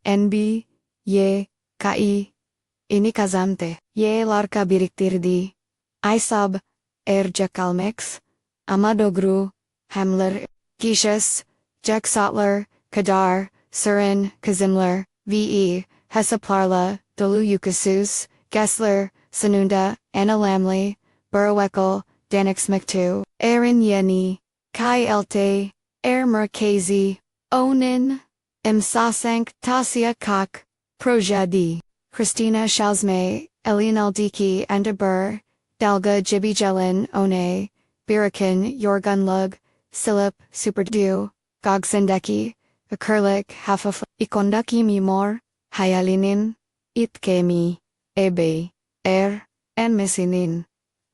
NB, Y, KI, ini kazamte, yıllarca biriktirdi. Aysab, kalmex, amadogru, hamler, gişes, jaksatlar, kadar, surin, kazimler, ve, hesaplarla, dolu yukasus, gesler, sanunda, analamli, burwekel, danixmektu, yeni, kai elte, merkezi, onun, imzasını taşıyacaktı, projesi. Cristina Şazme, Elinaldeki Endeber, Dalga Jibijelin One, Birakin Yorgunlug, Silip Superdu, Gogsendeki, Acrylic Hafaf, Ikondaki Mimor, Hayalinin, Itkemi, Ebe, annesinin,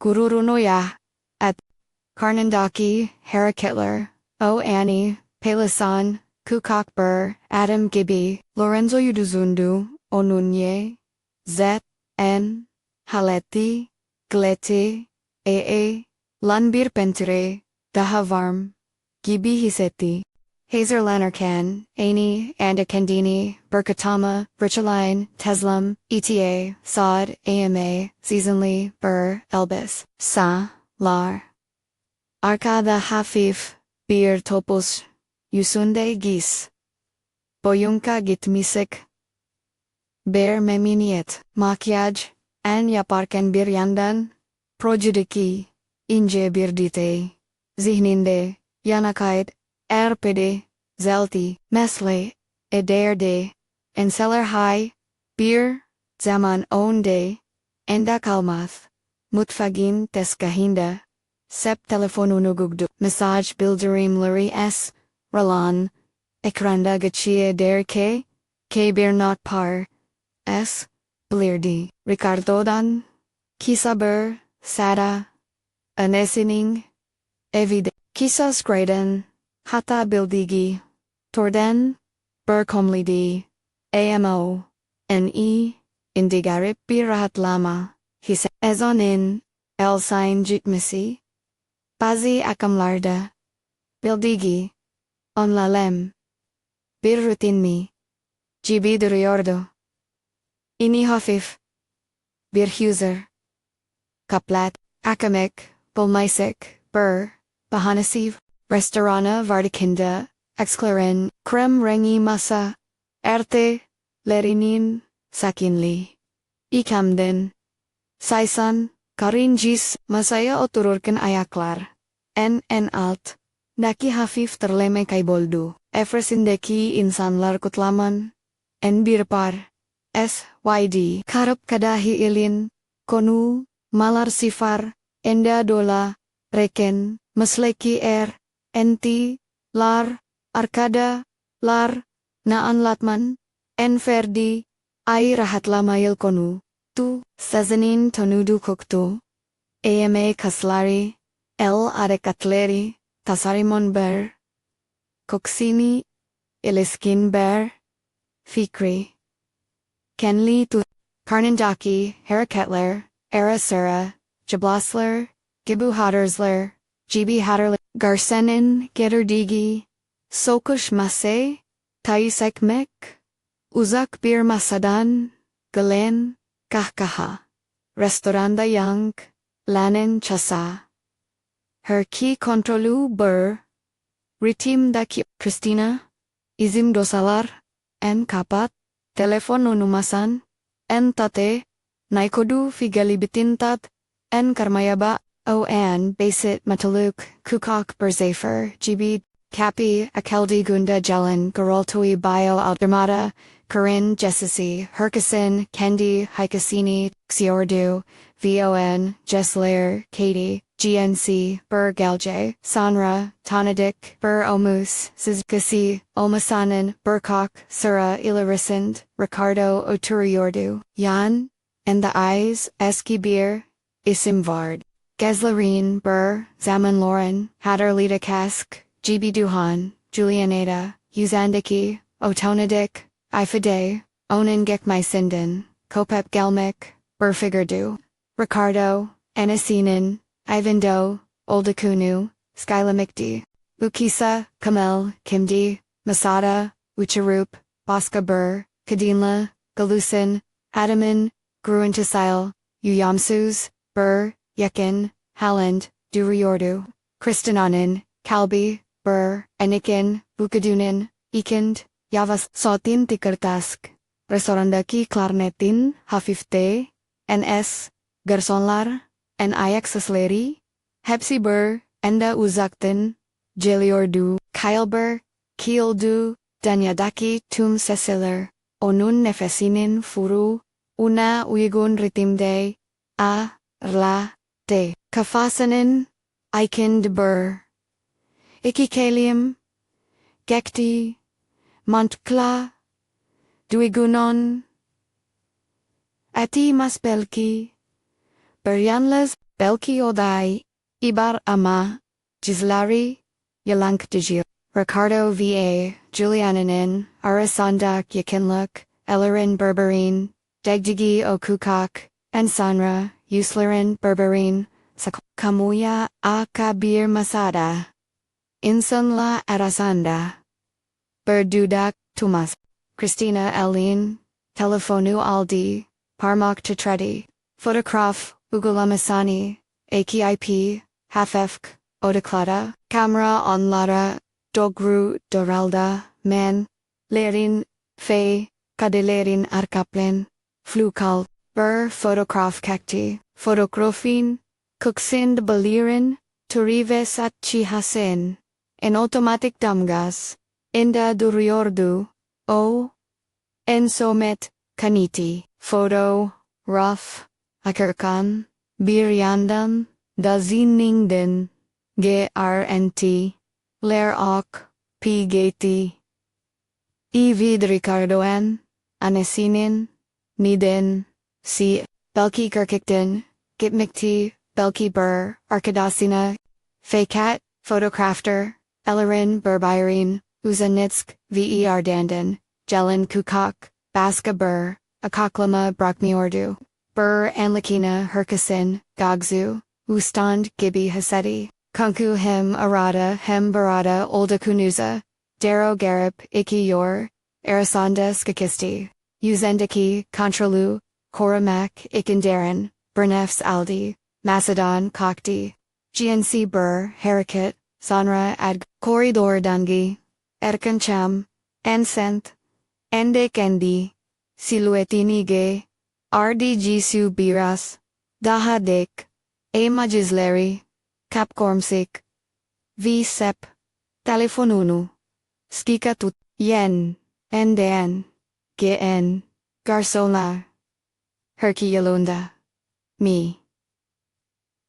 gururunoya, at Karnandaki, Harakitler, O Annie, Pelisan, Kukakbur, Adam Gibi, Lorenzo'yu onun, zet, haleti, gleti, lan bir pentre, daha varm, gibi hissetti. Hazırlanırken, anda kendini, berkatama, Richaline, Teslam, Saad, ama, seasonly, elbis, lar. Arkada hafif, bir topuz, yüzünde gis. Boyunca gitmişik. Memnuniyet, makyaj, yaparken bir yandan, projedeki, ince bir detay, zihninde, yanakayt, erpede, zelti, mesle, ederde, enseler hay, bir, zaman onde, enda kalmaz, mutfagin tezgahında, sep telefonunu gugdu, mesaj bildirimleri ralan, ekranda geçiye derke, bir not par, belirdi, Ricardo'dan, kisaber, sada, annesinin, evinde, kisaskreden, hatta bildiği, torden, berkomlidi, amo, indigarip bir rahatlama, ezonin, sign gitmesi, bazı akımlarda, bildiği, onlalem, bir rutin mi, gibi duruyordu. İni hafif, bir huzer, kaplat, akademik, bulmaysik, bahanesi, restorana vardikinda, exklaren, krem rengi masa, lerinin, sakinli, ikamden, saysan, karincis, masaya otururken ayaklar, alt, daki hafif terleme kayboldu, efresindeki insanlar kutlaman, bir par, SYD, karep kadahi ilin, konu, malar sifar, enda dola, reken, mesleki enti, lar, arkada, lar, naan latman, verdi, ai rahat lamayil konu, tu, sazanin tonudu koktu, ama kaslari, adekatleri, tasarimon koksini, iliskin fikri. Kenli tu, Karnandaki, Haraketler, Sura, Jablasler, Gibu Haderler, Garsenin, Gederdigi, Sokush Mase, Taisekmek, Uzak bir masadan, Galen, Kahkaha, Restauranda yang, Lanen Chasa. Herki kontrolu ritimdaki Cristina, izim dosalar, kapat, telefon nunumasan, tate, naikodu figalibitin tat, karmayaba, basit mataluk, kukak berzafer, gibi, kapi, akeldi gunda jalan, garoltui bio aldermata, Corinne Jessisi, Herkesin, Kendi, Hikasini, Xiordu, VON, Jessler, Katie, GNC, Galje, Sanra, Tanadik, Omus, Sizkasi, Olmasanan, Burkok, Sura Ilarissind, Ricardo Oturiordu, Jan, and the Eyes, Eskibir, Isimvard, Geslarine, Zaman Lauren, Haderlita Kask, GB Duhan, Julianeta, Uzandiki, Otonadik, Ifade, Onan Gekmaisinden, Kopep Gelmek, Figurdu, Ricardo, annesinin, evinde, olduğunu, Skylamikti, Lukisa, Kamel, Kimdi, Masada, Ucharup, başka, kadınla, galusin, adamin, gruuntasil, uyumsuz, yakin, halend, duruyordu, Cristina'nın, kalbi, enikin, bukadunin, ikind, yavas sotin tikertask, restorandaki klarnetin, hafifte, ns, garsonlar, en ayak sesleri, hepsi enda uzaktan, geliyordu, kieldu, danyadaki tüm sesler, onun nefesinin furu, una uygun ritimde, de, kafasının, ikind iki kelim, gekti, mantkla, duigunon, ati mas belki, beryanlas, belki oday, ibar ama, Gizlari, Yalankdijil, Ricardo va, Julianinin, Arasandak Yakinluk, Ellerin Berberin, Degdigi Okukak, Ensanra, Uslarin Berberin, Kamuya a Kabir Masada. Insanla Arasanda. Berdudak Tumas. Cristina Elin, Telefonu Aldi, Parmak Titredi, Photograph, Ugulamasani, AKIP, Hafefk, Odeklada, Camera Onlara, Dogru Doralda, Man, Lerin, Fe, Kadelerin Arkaplen, Flukal, Photograph Kakti, Photographin, Kuksind Balirin, Turives at Chihasen, en automatic damgas, Inda Duriordu, O, Ensomet, Kaniti, Photo, Rough, Akirkan, Biryandan, Daziningden, GRNT, Ler Ok, P. Gati, Evid Ricardoan, Annesinin, Niden, C. Belki Kirkikden, Gitmikti, Belki Arkadasina, Fakat, Photocrafter, Ellerin Berbirin, Uzanitsk, Ver Dandan, Jelin Kukak, Baska Akaklama Brakmiordu, Anlikina Herkasin, Gagzu, Ustand Gibi Hasedi, Kunku Hem Arada Hem Barada Olda Kunuza, Daro Garip Iki Yor, Arasanda Skakisti, Uzendiki, Contralu, Koramak Ikendaran, Bernefs Aldi, Macedon Kokti, GNC Harakat, Sanra Ad Corridor Dangi, Erkancham, Ensent, Ende Kendi, Siluetinige, RDG Biras, Dahadek, A Majizleri, Kapkormsik, V Sep, Telefonunu, Skikatut, Yen, Endan, GN, Garsona, Herkialunda, Mi.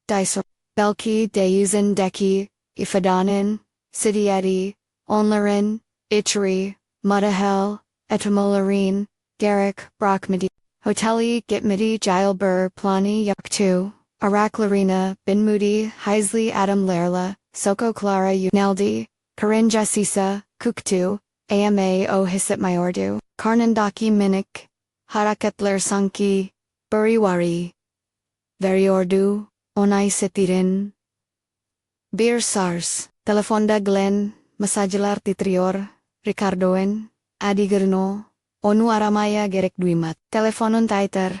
Dicer, Belki Deyuzan Deki, Ifadanin, Sidieti, Onlarin, Itri, Mudahel, Etimolarin, Derek, Brockmidi, Hoteli Gitmidi Jailbur Plani Yaktu, Araklarina, Binmudi, Heisley Adam Lerla, Soko Clara Uneldi, Karinja Sisa, Kuktu, AMA O Hisip Mayordu, Karnandaki Minik, Harakatler Sanki, Buriwari, Veriordu, Onai Sitirin, Bir Sars, Telefonda Glen, Masajelar Titrior, Ricardoen, Adigerno, Onu Aramaya Gerek Duimat, Telefonon Taiter,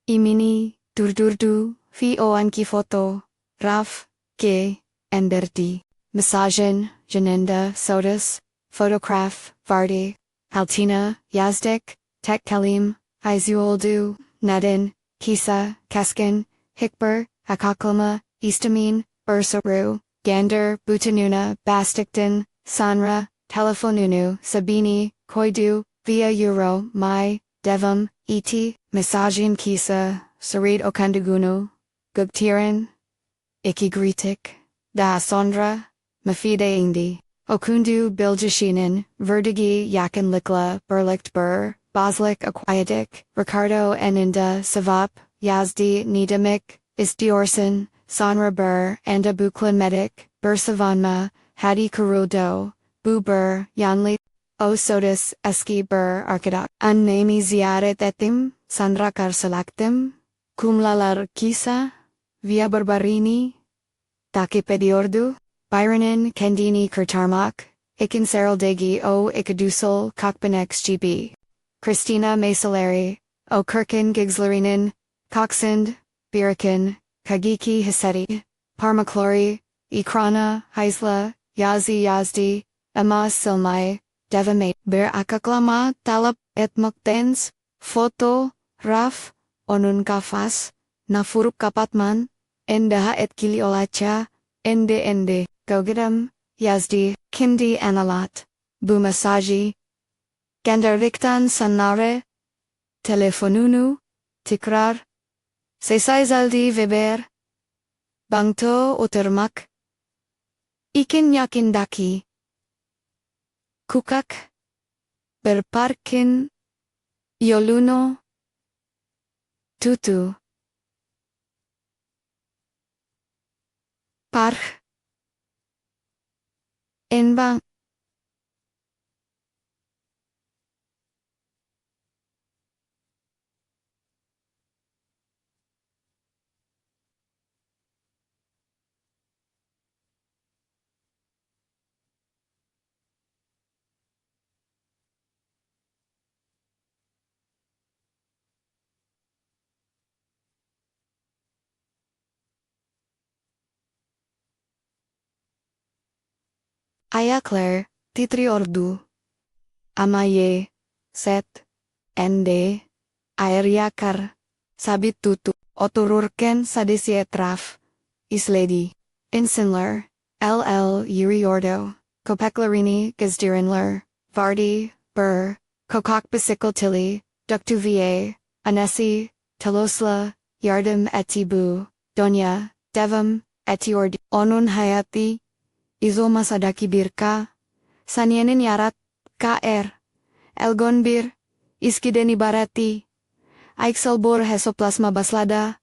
Imini, Durdurdu, Fi Oanki Foto, Raf, Ke, Enderti, Masajen, Janenda, Sodas, Photograph, Vardi, Altina, Yazdek, Tek Kalim, Izuoldu, Nadin, Kisa, Kaskin, Hikber, Akaklama, Istamin, Bursaru, Gander, Butanuna, Bastikton, Sanra, Telefonunu, Sabini, Koidu, Via Euro, Mai, Devam, Iti, Masajin Kisa, Sarid Okandagunu, Gugtiran, Ikigritik, Da Sondra, Mafide Indi, Okundu Biljashinin, Verdigi Yakin Likla, Berlicht Boslik Aquayadik, Ricardo Eninda, Savap, Yazdi Nidamik, Istiorson, Sanra Anda Buklin Medic, Savanma, Hadi Kurudo, Bu Yanli, O Sodas Eski Arkadak, Unnami Ziaret Etim, Sandra Karsalaktim, Kumlalar Kisa, Via Barbarini, Taki Pediordu, Byronin Kendini Kurtarmak, Ikin Degi O Ikadusol Kakbanex GB. Cristina Mesalari, operken gigslerinen, Koksand, birakan, kagiki hiseti, parmaklori, ikrana, Heisla, yazdi, amas silmai, devame, bir akaklama, talap, etmuktens, foto, raf, onun kafas, nafurup kapatman, endaha etkili olaca, ende, gogadam, yazdi, kimdi analat, bu mesaji, genderliktan sanare, telefonunu, tikrar, sesaizaldi veber, bangto oturmak, ikin yakindaki, kukak, berparkin, yoluno, tutu, parh, enbang, ayaklar, titriordu, amaye, set, ende, air yakar, sabit tutu, otururken sadisietraf, isledi, insinler, ll yuriordo, kopeklerini gazdirinler, vardi, bur, kokok bisikletili, duktuvier, anesi, telosla, yardım etibu, donya, devam, etiordi, onun hayati, izomasadaki birka, sanyenin yarat, kr, elgon bir, iskideni barati, aixelbor hesoplasma baslada,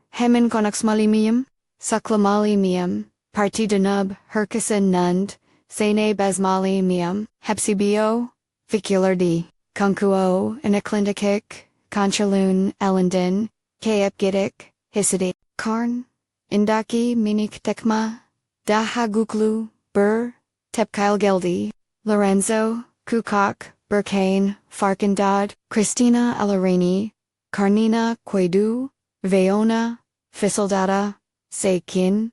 hemen konaksmalimium, saklamalimium, partidanub, herkesen nund, sene basmalimium, hepsibio, viculardi, kunkuo, iniklindikik, conchalun, elendin, kaepgidik, hisidi, karn, indaki minik tekma, daha guklu, bur, tepkailgeldi, Lorenzo, kukak, Burkane, Farkindad, Cristina Alarini, Karnina Quedu, Veona, Fisildata, Sekin,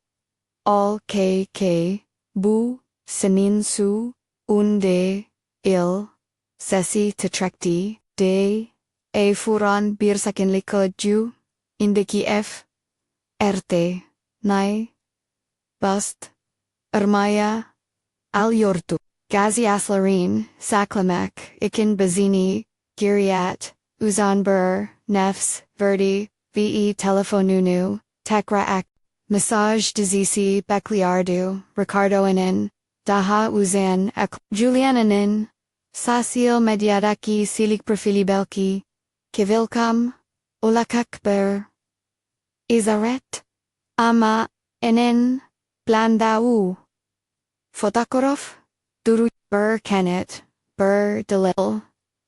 All KK, Bu, Seninsu, Unde, Il, Sesi Tetrekti, De, E Furan Bir Sakinlikaju, Indiki F, RT, Nai, Bust, Ermaya, Al Yortu. Gazi Aslarin, Saklamek, Ikin Bazini, Giriat, Uzanbur, Nefs, Verdi, Ve Telefonunu, Tekraak, Mesaj Dizisi Bekliardu, Ricardo Inin, Daha Uzan Ek, Juliananin, Sasil Mediadaki Silik Profilibelki, Kivilkam, Ulakakber, Izaret, Ama, Enen, Blandau, Fotakorov, Duru, Bur Kennet, Bur Delil,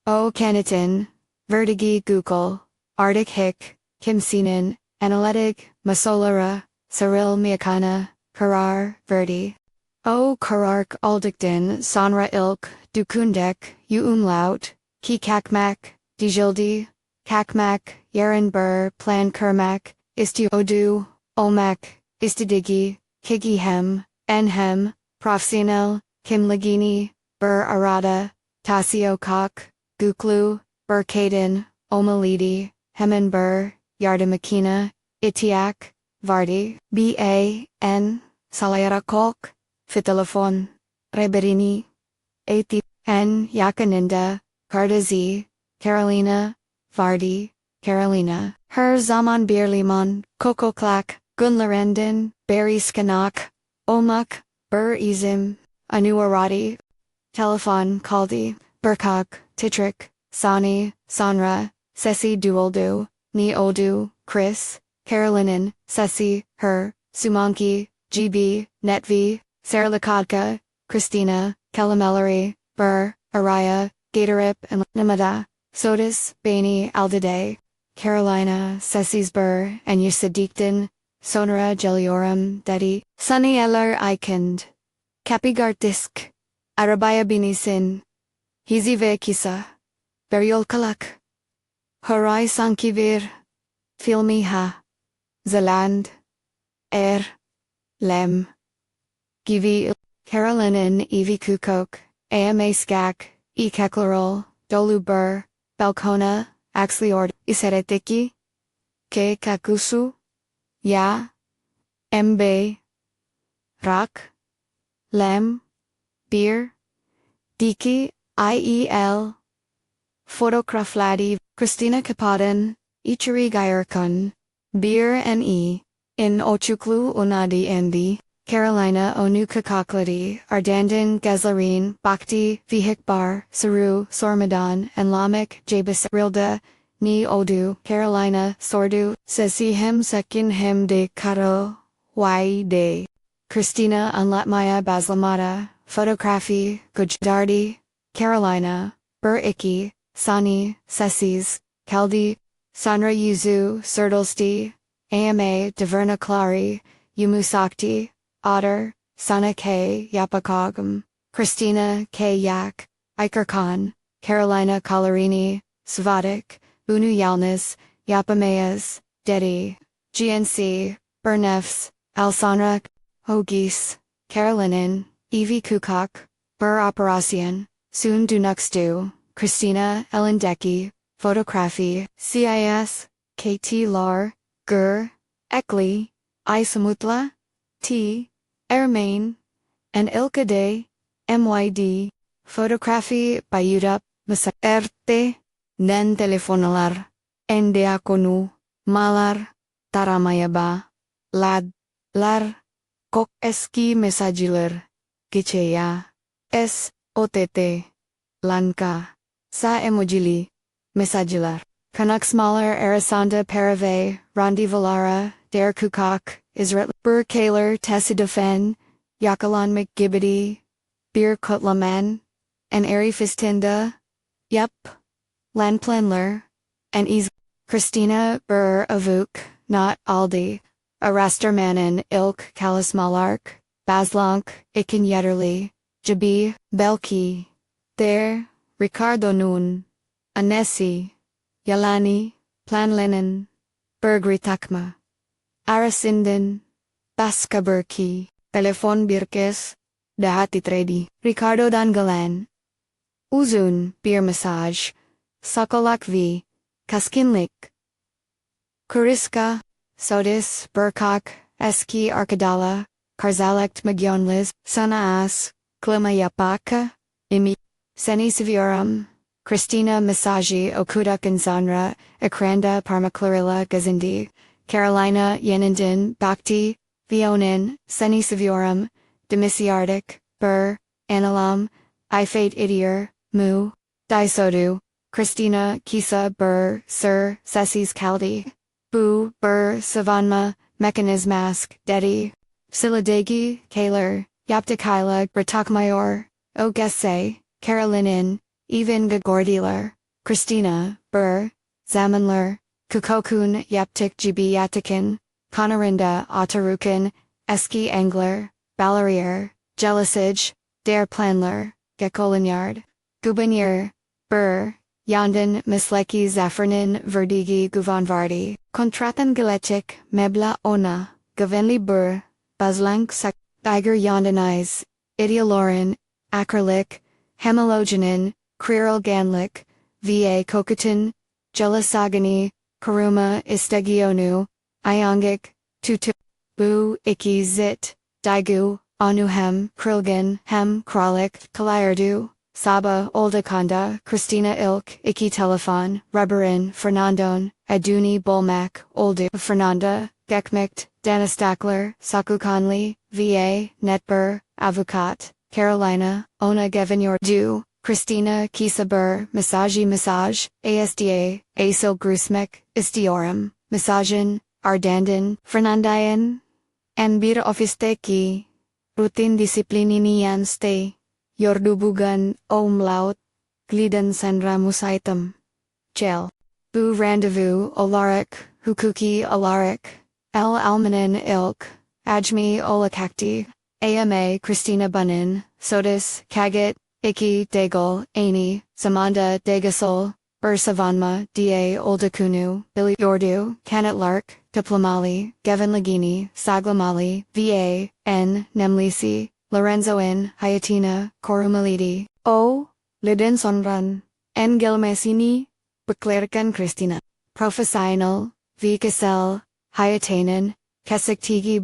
O Kennetin, Vertigi Google, Arctic Hick, Kimsinen, Analytic, Masolara, Cyril Miakana, Karar, Verdi, O Karark Aldikden, Sonra Ilk, Dukundek, Umlaut, Ki Kakmak, Dijildi, Kakmak, Yaren Bur, Plan Kermak, Isti Odu, Olmak, Istidigi, Kigihem, Enhem, Profsinel, Kim Lagini, Bur Arada, Tasio Kok, Guklu, Bur Kaden, Omalidi, Hemen Bur, Yardamakina, Itiak, Vardi, B.A.N., Salayara Kolk, Fitilafon, Reberini, Ati, N. Yakaninda, Kardazi, Carolina, Vardi, Carolina, Her Zaman Birlimon, Koko Klak, Gunlarenden, Barry Skanak, Omak, Bur Izim, Anuarati, Telefon Kaldi, Burkak, Titrik, Sani, Sonra, Sesi Duoldu, Ni Oldu, Chris, Carolinin, Sesi, Her, Sumanki, GB, Netvi, Saralakadka, Cristina, Kalamelari, Bur, Araya, Gatorip and Namada, Sodas, Baini, Aldade, Carolina, Sesi's Bur, and Yusadiktin, Sonora Geliorum, Dedi, Sunny Eller Ikend, Kapigartisk, Arabaya Binisin, Hizive Kisa, Beryolkalak. Haray sankivir. Filmiha. Zeland. Lem. Gibi. Carolinen Evie Kukok. Ama Skak. Keklarol. Dolu Bur. Balkona. Axliord. Şehirdeki. Ke Kakusu. Ya. Mb. Rak. Lem. Bir. Diki. IEL. Fotoğrafladi. Cristina Kapadan. İçeri Gayerkun. Bir ne. In Ochuklu Unadi Endi. Carolina Onu Kakakladi. Ardandin Gezlarin. Bakti. Vihikbar. Saru. Sormadan. And Lamek. Jabis. Rilda. Ni Odu. Carolina. Sordu. Sesi hem sekin hem de karo. De. Cristina Unlatmaya Baslamata. Photography. Gujdardi. Carolina. Bur Iki. Sani. Sesis. Kaldi. Sanra Yuzu. Serdolsti. Ama Diverna Klari. Yumusakti. Otter. Sana K. Yapakogam. Cristina K. Yak. Ikerkhan. Carolina Colorini. Svatik. Bunu Yalnis. Yapamayas. Dedi. GNC. Bernefs. Alsanra. Hogis. Carolinin. Evie Kukak. Bur Operation. Soon Dunuxdu. Cristina Elendeki. Photography. CIS. KT Lar. Gur. Ekli. Isamutla. T. Ermain. And Ilkade. MYD. Photography by Yudup. Masa RT. Nen telefonalar. Endeakonu. Malar. Taramayaba. Lad. Lar. Kok eski mesajiler. Gicheya. OTT. Lanka. Sa emojili. Mesajilar. Kanuksmalar Arasanda Parave. Rondi Valara. Der Kukak. Israel. Bur Kaler Tessidofen. Yakalan McGibbity. Bir Kutlaman. And Ari Fistinda. Yup. Lanplenler. And Cristina Bur Avuk. Not Aldi. Arastermannen Ilk Kalismalark. Baslank. Ikin Yetterli. Jabi. Belki. There. Ricardo Nun. Anesi. Yalani. Planlenen. Bergritakma. Arasinden. Baskaburki. Telefon Birkes. Dahati Tredi. Ricardo Dangalan. Uzun. Bir Massage. Sakolak V. Kaskinlik. Kuriska. Sodis. Burkak. Eski Arkadala. Karzalekt Magyonliz. Sanaas. Klimayapaka. Imi. Seni Saviorum. Cristina Masaji Okuduk Zanra. Akranda Parmaclarilla Gazindi. Carolina Yenindin Bhakti. Vionin. Seni Saviorum. Demisiardic. Bur. Analam. Ifate Idier. Mu. Disodu. Cristina Kisa Bur. Sir. Sessis Kaldi. Bu. Bur. Savanma. Mechanismask. Dedi. Siladegi. Kaler. Yaptikaila. Britakmayor. Ogesse. Carolinin. Even Gagordiler. Cristina. Bur. Zamanler. Kukokun Yaptik GB Yatikin. Konarinda Otarukin. Eski Angler. Ballerier. Jelisage. Der Planler. Gekolinyard. Gubanier. Bur. Yandan Misleki Zafranin Verdigi Guvanvardi. Kontratan Galetik. Mebla Ona. Gavenli Bur. Bazlank Sak. Tiger Yandanize. Ideolorin. Acrylic. Hemalogenin. Kriral Ganlik. Va Kokatin. Jelasagani. Karuma Istegionu. Iongik. Tutu. Bu Iki Zit. Daigu. Anuhem. Krilgan. Hem Kralik. Kalayardu. Saba Oldakanda. Cristina Ilk. Iki Telefon. Rubberin. Fernandon. Aduni Bolmak. Oldu. Fernanda. Gekmikt. Danistakler. Sakukanli. Va. Netbur. Avukat. Carolina. Ona Gevinyor. Du. Cristina Kisabur. Massage. ASDA. Asil Grusmek. Istiorum. Massagen. Ardandan. Fernandayan. And bir ofisteki. Rutin disiplininian stay. Yordubugan. Laut. Glidan Sandra Musaitem. Chel. Bu Rendezvous. Olarik. Hukuki Alarik. El Almanin Ilk. Ajmi Olakakti. AMA Cristina Bunin. Sodis. Kagat. iki degol, ani, zamanda degasol, Savanma, da oldukunu, yordu, kanatlark, diplomali, gevinlagini, saglamali, va, nemlisi, Lorenzo'in, hayatina, korumalidi, o, lidensonran, gelmesini, beklerkan Cristina, profesional, vikasel, hayatanen, kesiktigi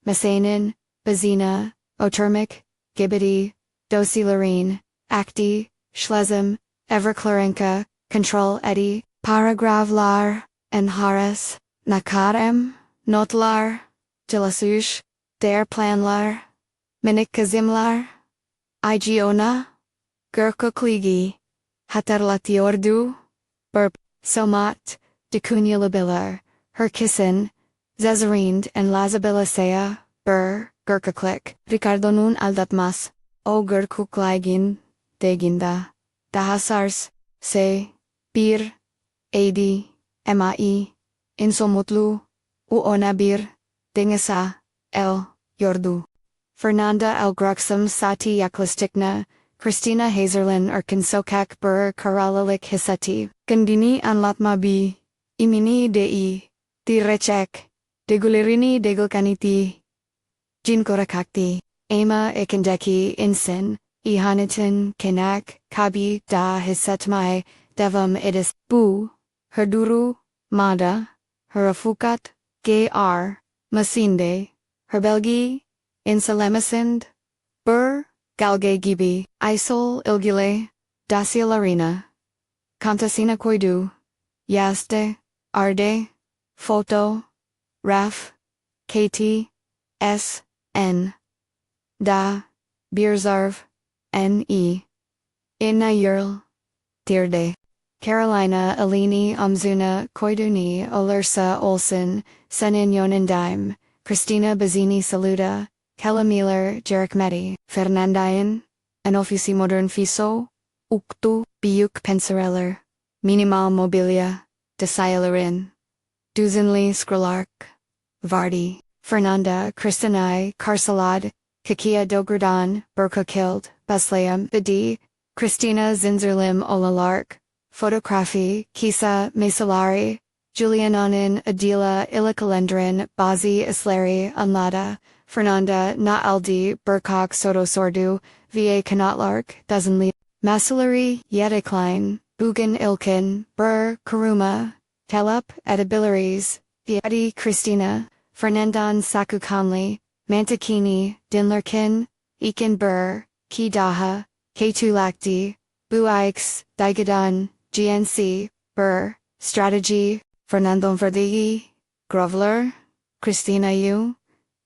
masanin, bazina, oturmak, gibidi, dosilarine, acti, schlesem, everklarenka, control eddy, paragravlar, en haras, nakarem, notlar, dilasush, der planlar, minikazimlar, igiona, gurkukligi, hatarlatiordu, burp, somat, decunulabilar, herkissen, zezerind en lazabilasea, gurkuklik, Ricardonun aldatmas, o gurkuklaigin, deginda. Dahasars, se, bir, adi, mai, insomutlu, uonabir, dingasa, yordu. Fernanda el Gruxum sati yaklistikna, Cristina Hazerlin Sokak karalalik hisati, gandini anlatma bi, imini dei, recek, degulirini degulkaniti, jinkorakakti, ema ikindeki insin, ihanitin kenak, kabi da hisetmai, devam idis, bu, herduru, mada, herafukat, masinde, herbelgi, insalemasind, galge gibi, isol ilgile, dasilarina, kantasina koidu, yaste, arde, foto, raf, kt, n, da, bierzarv, ne, inna yurl, tirde. Carolina Alini Omzuna Koiduni Olursa Olsen Senin Yonendime, Cristina Bazzini Saluda, Kella Miller Jerikmeti, Fernandayan, Anofisi Modern Fiso, Uktu, Biuk Pensareller, Minimal Mobilia, Desailerin, Duzenli Skrulark, Vardi, Fernanda Kristinai Karsalad, Kakia Dogradon, Burka Killed, Basleam, Bidi, Cristina Zinzerlim Olalark, Photography, Kisa Mesalari, Juliananin Adila Ilikalendrin, Bazi Islari Unlada, Fernanda Na Aldi Burkok Soto Sordu, Va Kanatlark, Dozenli, Masalari Yedeklein, Bugan Ilkin, Karuma, Telup Edibilaries, Vieti Cristina, Fernandan Sakukanli, Mantakini, Dinlerkin, Ikin Ki Daha, Ketulakti, Buix, Digadon, GNC, Strategy, Fernando Verdigi, Grovler, Cristina U,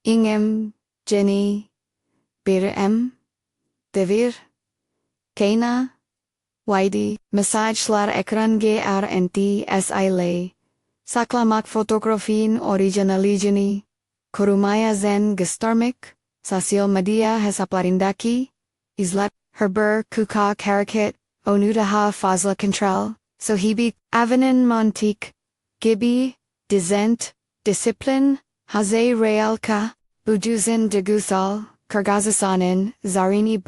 Ingem, Jenny, Bir M, Devir, Kena, Whitey, Mesaj slar ekran GRNT SILA, Saklamak fotografin originaligini, Kurumaya Zen Gestarmik, Sasio Media Hesaplarindaki, Islat, Herber Kuka Karakit, Onudaha Fazla Control, Sohibi, Avanin Montique, Gibi, Dizent, Discipline, Haze Realka, Buduzin Degusal, Kargazasanin, Zarini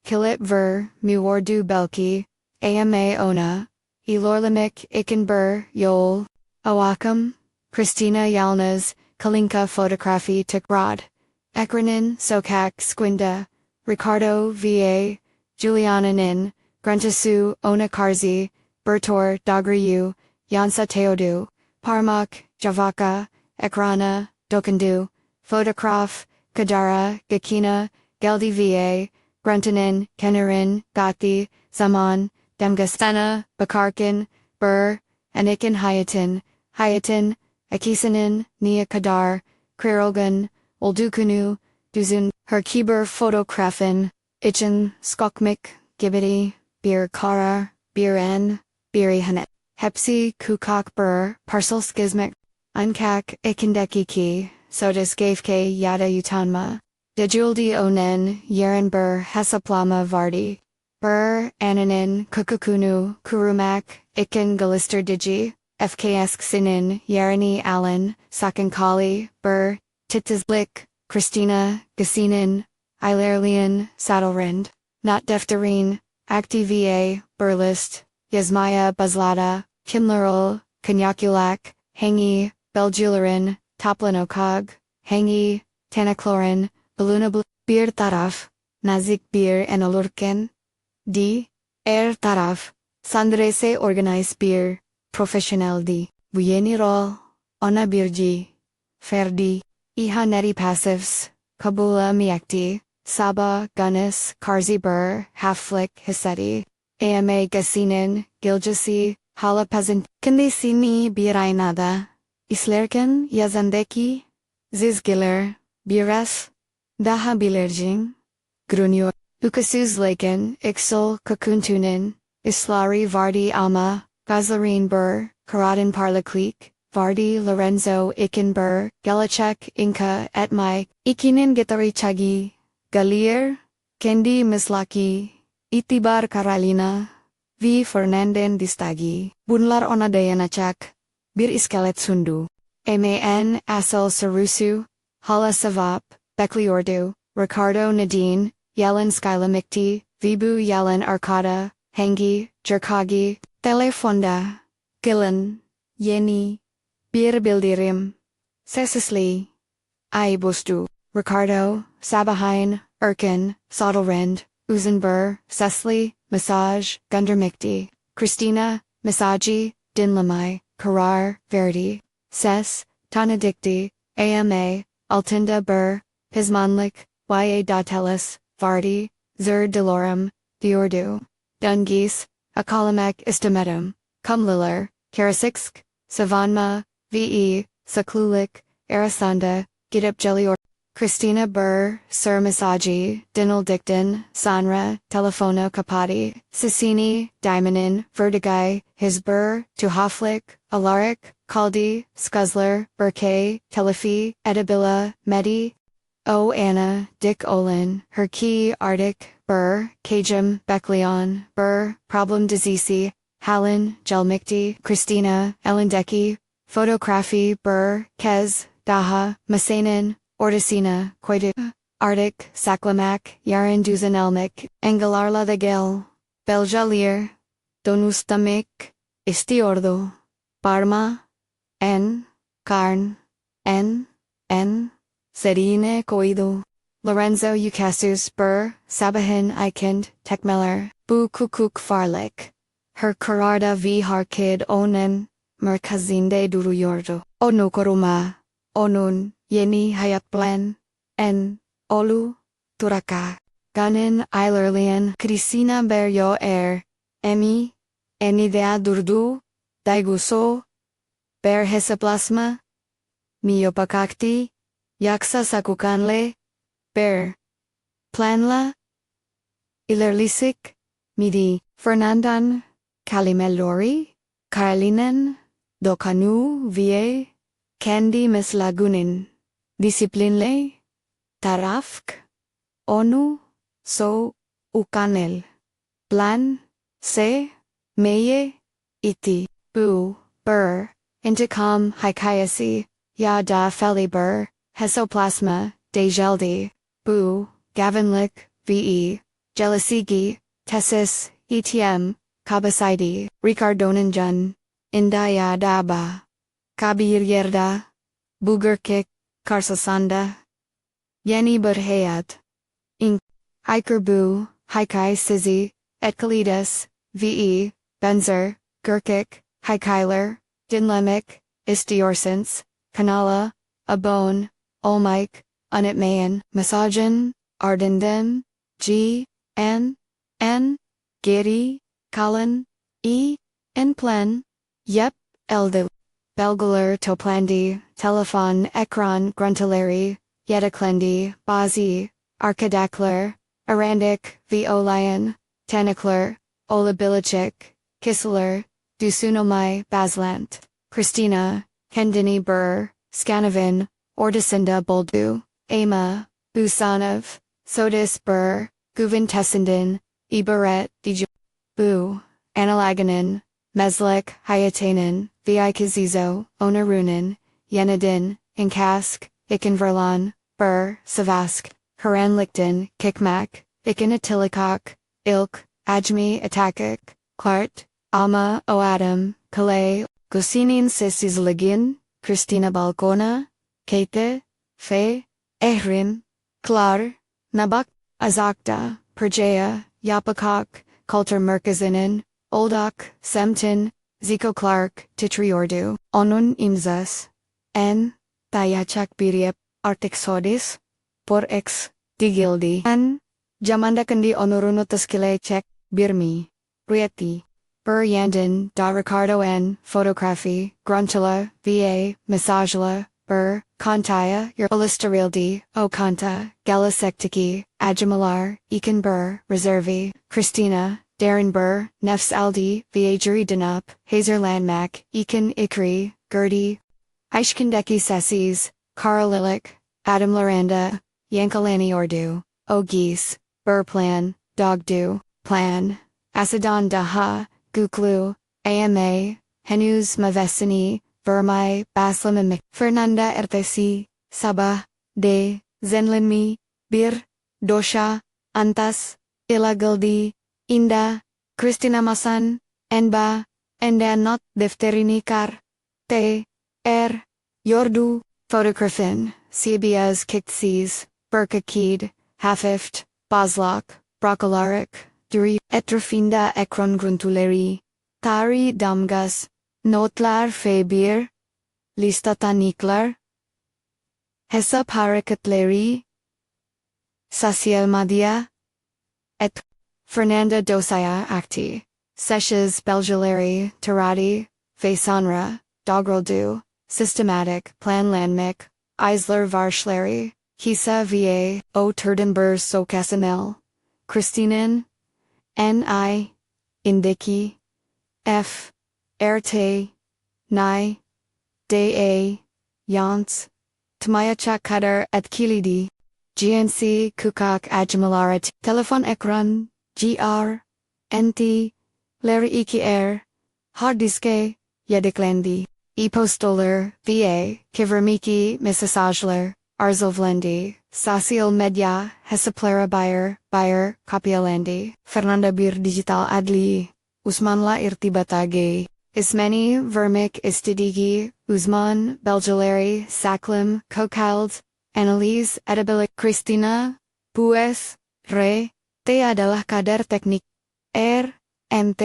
Kilit Muwardu Belki, Ama Ona, Elorlamik Ikin Yol, Awakam, Cristina Yalnaz, Kalinka Photography Tikrad, Ekranin Sokak Squinda, Ricardo Va, Juliananin, Gruntasu Ona Karzi, Bertor Dagriyu, Yansa Teodu, Parmak, Javaka, Ekrana, Dokandu, Photograph, Kadara, Gakina, Geldi Va, Gruntanin, Kenarin, Gati, Zaman, Demgastana, Bakarkin, Anikin Hayatin, Akisanin, Nia Kadar, Krirogan, Oldukunu, Duzun, Herkiber Photographin, Ichin, Skokmik, Gibidi, Bir Kara, Bir N, Biri Hanet, Hepsi Kukak Parcel Skizmik, Unkak, Ikindeki Ki, Sodas Gavke Yada Utanma, Dejuldi Onen, Yeren Hesaplama Vardi, Ananin, Kukukunu, Kurumak, Ikin Galister Digi, FKS Sinin, Yerani Allen, Sakankali, Titizlik, Cristina, Gasinin, Ilerlian, Saddlerind. not defterin, activa, burlist, yazmaya bazlada, kimlerul, kanyakulak, hangi, belgularin, toplanokog, hangi, tanaklorin, balunabl, bir taraf, nazik bir en olurken, taraf, sandrese organize bir, profesyonel bu yeni rol, ona birci, ferdi, ihaneti passives, kabula miyakti, Saba, Gunis, Karzi Bur, Haflik, Hiseti, Ama Gasinin, Giljasi, Halapazan, Kandisini Birainada, Islerken, Yazandeki, Zizgiler, Biras, Daha Bilirjing, Grunyo, Ukasuzlaken, Ixol, Kakuntunin, Islari Vardi Alma, Gazlarin Bur, Karadin Parlaklik, Vardi Lorenzo Ikin Bur, Gelachek, Inka, Etmai, Ikinin Gitari Chagi, Galir, Kendi Mislaki, Itibar Karalina, V. Fernanden Distagi, Bunlar Onadeyanachak, Bir Iskelet Sundu, Man Asal Sarusu, Hala Savap, Bekliordu, Ricardo Nadine, Yellen Skylamikti, Vibu Yellen Arkada, Hangi, Jerkagi, Telefonda, Gillen, Yeni, Bir Bildirim, Sesisli, Aibustu. Ricardo, Sabahin, Erkin, Sodelrind, Uzenbur, Cecily, Massage, Gundermikti, Cristina, Masaji, Dinlamai, Karar, Verdi, Ses, Tanadikti, Ama, Altinda Bur, Pismanlik, Ya Datelis, Vardi, Zur Delorum, Diordu, Dungis, Akalamek Istametum, Kumliller, Karasiksk, Savanma, Ve, Saklulik, Arasanda, Gidip Jelior. Cristina Bur, Sir Masaji, Dinal Dicton, Sanra, Telefono Kapati, Sissini, Daimonin, Vertigai, Hisbur, Tuhaflik, Alaric, Kaldi, Skuzler, Burkay, Telefi, Edibilla, Medi, O Anna, Dick Olin, Herki, Arctic, Bur, Kajim, Bekleon, Bur, Problem Dizisi, Halin, Gelmikti, Cristina, Elendeki, Photography, Bur, Kez, Daha, Masanin, Ordicina, Koidu, Arctic, Saklamak, Yaran Duzanelmik, Engalarla the Gel, Beljalir, Donustamik, Istiordo, Parma, Karn, Serine Koidu, Lorenzo'yu Casus Bur, Sabahin Ikind, Tekmeller, Bu Kukuk Farlek, Her Kararda V Harkid Onen, Merkazinde Duruyordu, Onukoruma, Onun, Yeni Hayatplan, Olu, Turaka, Ganin Ilerlian, Cristina Beryo Emi, Enidea Durdu, Daiguso, Ber Hesaplasma, Miyopakakti, Yaksa Sakukanle, Ber, Planla, Ilerlisik, Midi, Fernandan, Kalimelori, Karlinen, Dokanu Vie, Candy Mislagunin, Disiplinle, Tarafk, Onu, So, Ukanel, Plan, Se, Meye, Iti, Bu, Bur, Intercom Hikayasi, Ya da Felibur, Hesoplasma, Dejeldi, Bu, Gavinlik, Ve, Jelisigi, Tessis, ETM, Kabasaidi, Ricardonanjun, Indaya Daba, Kabir Yerda, Bugurkik, Karsasanda, Yeni Burhayat, Ink, Hikerbu, Hikai Sizi, Etkalides, Ve, Benzer, Gurkik, Hikailer, Dinlemik, Istiorsens, Kanala, Abon, Olmike, Unitmayan, Misogyn, Ardenden, G, N, Giri, Kalin, Plen, Yep, Elde, Belgaler Toplandi, Telefon Ekran Gruntaleri, Yedeklendi, Bazi, Arkadakler, Arandik, Violian, Tanikler, Olabilichik, Kisler, Dusunomai Baslant, Cristina, Kendini Bur, Scanavin, Ordicinda Boldu, Ama, Busanov, Sodis Bur, Guvin Tessendin, Iberet, Dij, Bu, Analaganin, Meslek, Hayatanin, Viikazizo, Onarunin, Yenadin, Inkask, Ikenverlan, Bur, Savask, Haranlikton, Kikmak, ikinatilikak, ilk, ajmi atakik, klart, ama o adam, kalay, kusinin sesizligin, Cristina balkona, kate, fe, ehrin, klar, nabak, azakta, projesi, yapakak, kültür merkezinin, oldak, semtin, Zico Clark, titriyordu, onun imzasını, taşıyacaktı, artık sodis, por ex, digildi. Jamanda kendi onurunu teskilecek, birmi, Rieti, yandın, da Ricardo N, fotoğrafı, gruntula, va, mesajla, kantaya, illustrarildi, o kanta, gelecekteki, acımalar, iken reservi, Cristina, Darren nefs aldi, viajeri dinap, hazırlanmak, iken ikri, gerdi, Şehirdeki sessiz, karalilik, adımlarında, yankılanıyordu, o gis, plan, dogdu, plan, asadan daha, guklu, ama, henüz mavesini, vermay, baslamamik, Fernanda ertesi, sabah, de, zenlenmi, bir, dosha, antas, ilagaldi, inda, Cristina'nın, enba, enda not defterini kar, te, yordu, fotoğrafın, CBS kicksiz, berkakid, hafift, bazlak, brokolarik, duri, etrafında ekran gruntuleri, tari damgas, notlar ve bir, lista taniklar, hesap hareketleri, sosyal medya, Fernanda dosaya akti, seshes belgeleri, taradi, ve sonra, dogroldu, systematic, planlanmak, Isler varşları, hisa va, o turdenbers sokasanel, Cristina'nın, ni, indeki, f, erte, ni, da, yans, tmayacak kadar etkilidi, gnc kukak ajmalarat, telefon ekran, gr, nt, leri iki hard diske, yedeklendi. E-postoler, va, kivermiki, mesajlar, arzovlendi, sosyal medya, hesaplara buyer, kopyalendi, Fernanda bir digital adli, uzmanla irtibatagi, ismeni vermek istediği, uzman, belgeleri, saklim, kokald, analiz edebilik Cristina, pues, te adalah kadar teknik, nt,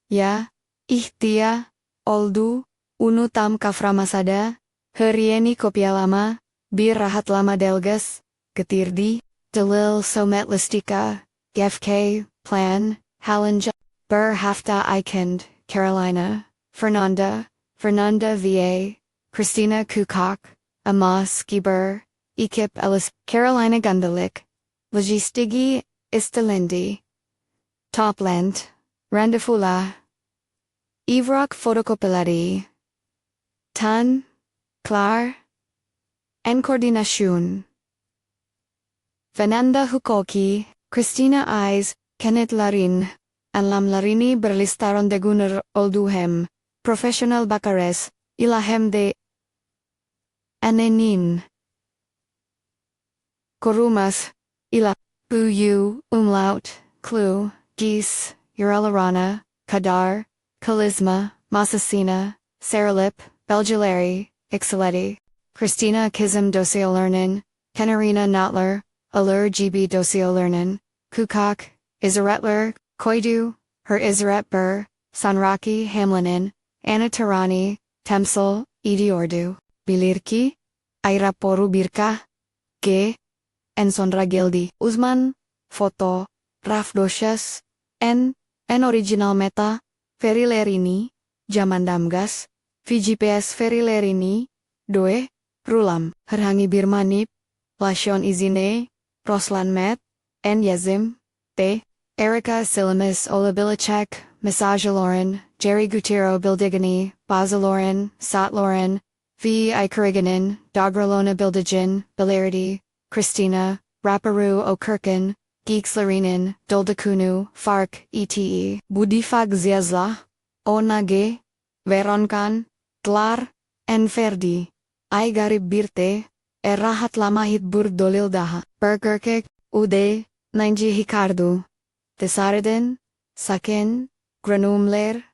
ya, ihtia, oldu, unu tam kaframasada, herieni kopya lama, bir rahat lama delgas, getirdi, dalil sometlistika, gfk, plan, halanja, hafta ikend, Carolina, Fernanda va, Cristina kukak, ama skiber, ekip elis, Carolina gundalik, logistigi, istelendi, topland, rendezvous Evrak fotokopilari. Tan, klar, en koordinasyon. Fernanda hukoki, Cristina eyes, Kenneth larin, anlam larini berlistaron de gunner olduhem, professional bakares, ilahem de annesinin. Korumas, ila, buyu, umlaut, clue, gis, uralarana, kadar, Kalisma, Masasina, Saralip, Belgeleri, Ixaleti, Cristina Kism Dosiolernin, Kenarina Notler, Allur GB Dosiolernin, Kukak, Isaretler, Koidu, Her Isaret Sanraki Hamlinin, Anna Tarani, Temsel, Idiordu, Bilirki, Airaporu Birka, G, Ensondra Gildi, Uzman, Foto, Rafdoshes, N original meta, Verilerini, Jamandamgas, VGPS Verilerini, Doe, Rulam, Herhangi Birmanip, Lashon Izine, Roslan Met, N Yazim, T, Erika Silamis Olabilacek, Mesaj Lauren, Jerry Gutierrez Bildigani, Baza Lauren, Sat Lauren, V. Ikariganin, Dogralona Bildigin, Bilarity, Cristina, Raparu Okirkin, Geeks Larinin, Doldakunu, Fark, ETE, Budifag Ziazla, Onage, Veronkan, Tlar, Enferdi, Ay Garib Birte, Erahat Lamahit Burdolildaha, Burgerkek, Ude, Nanji Hikardu. Desarden. Sakin. Granumler.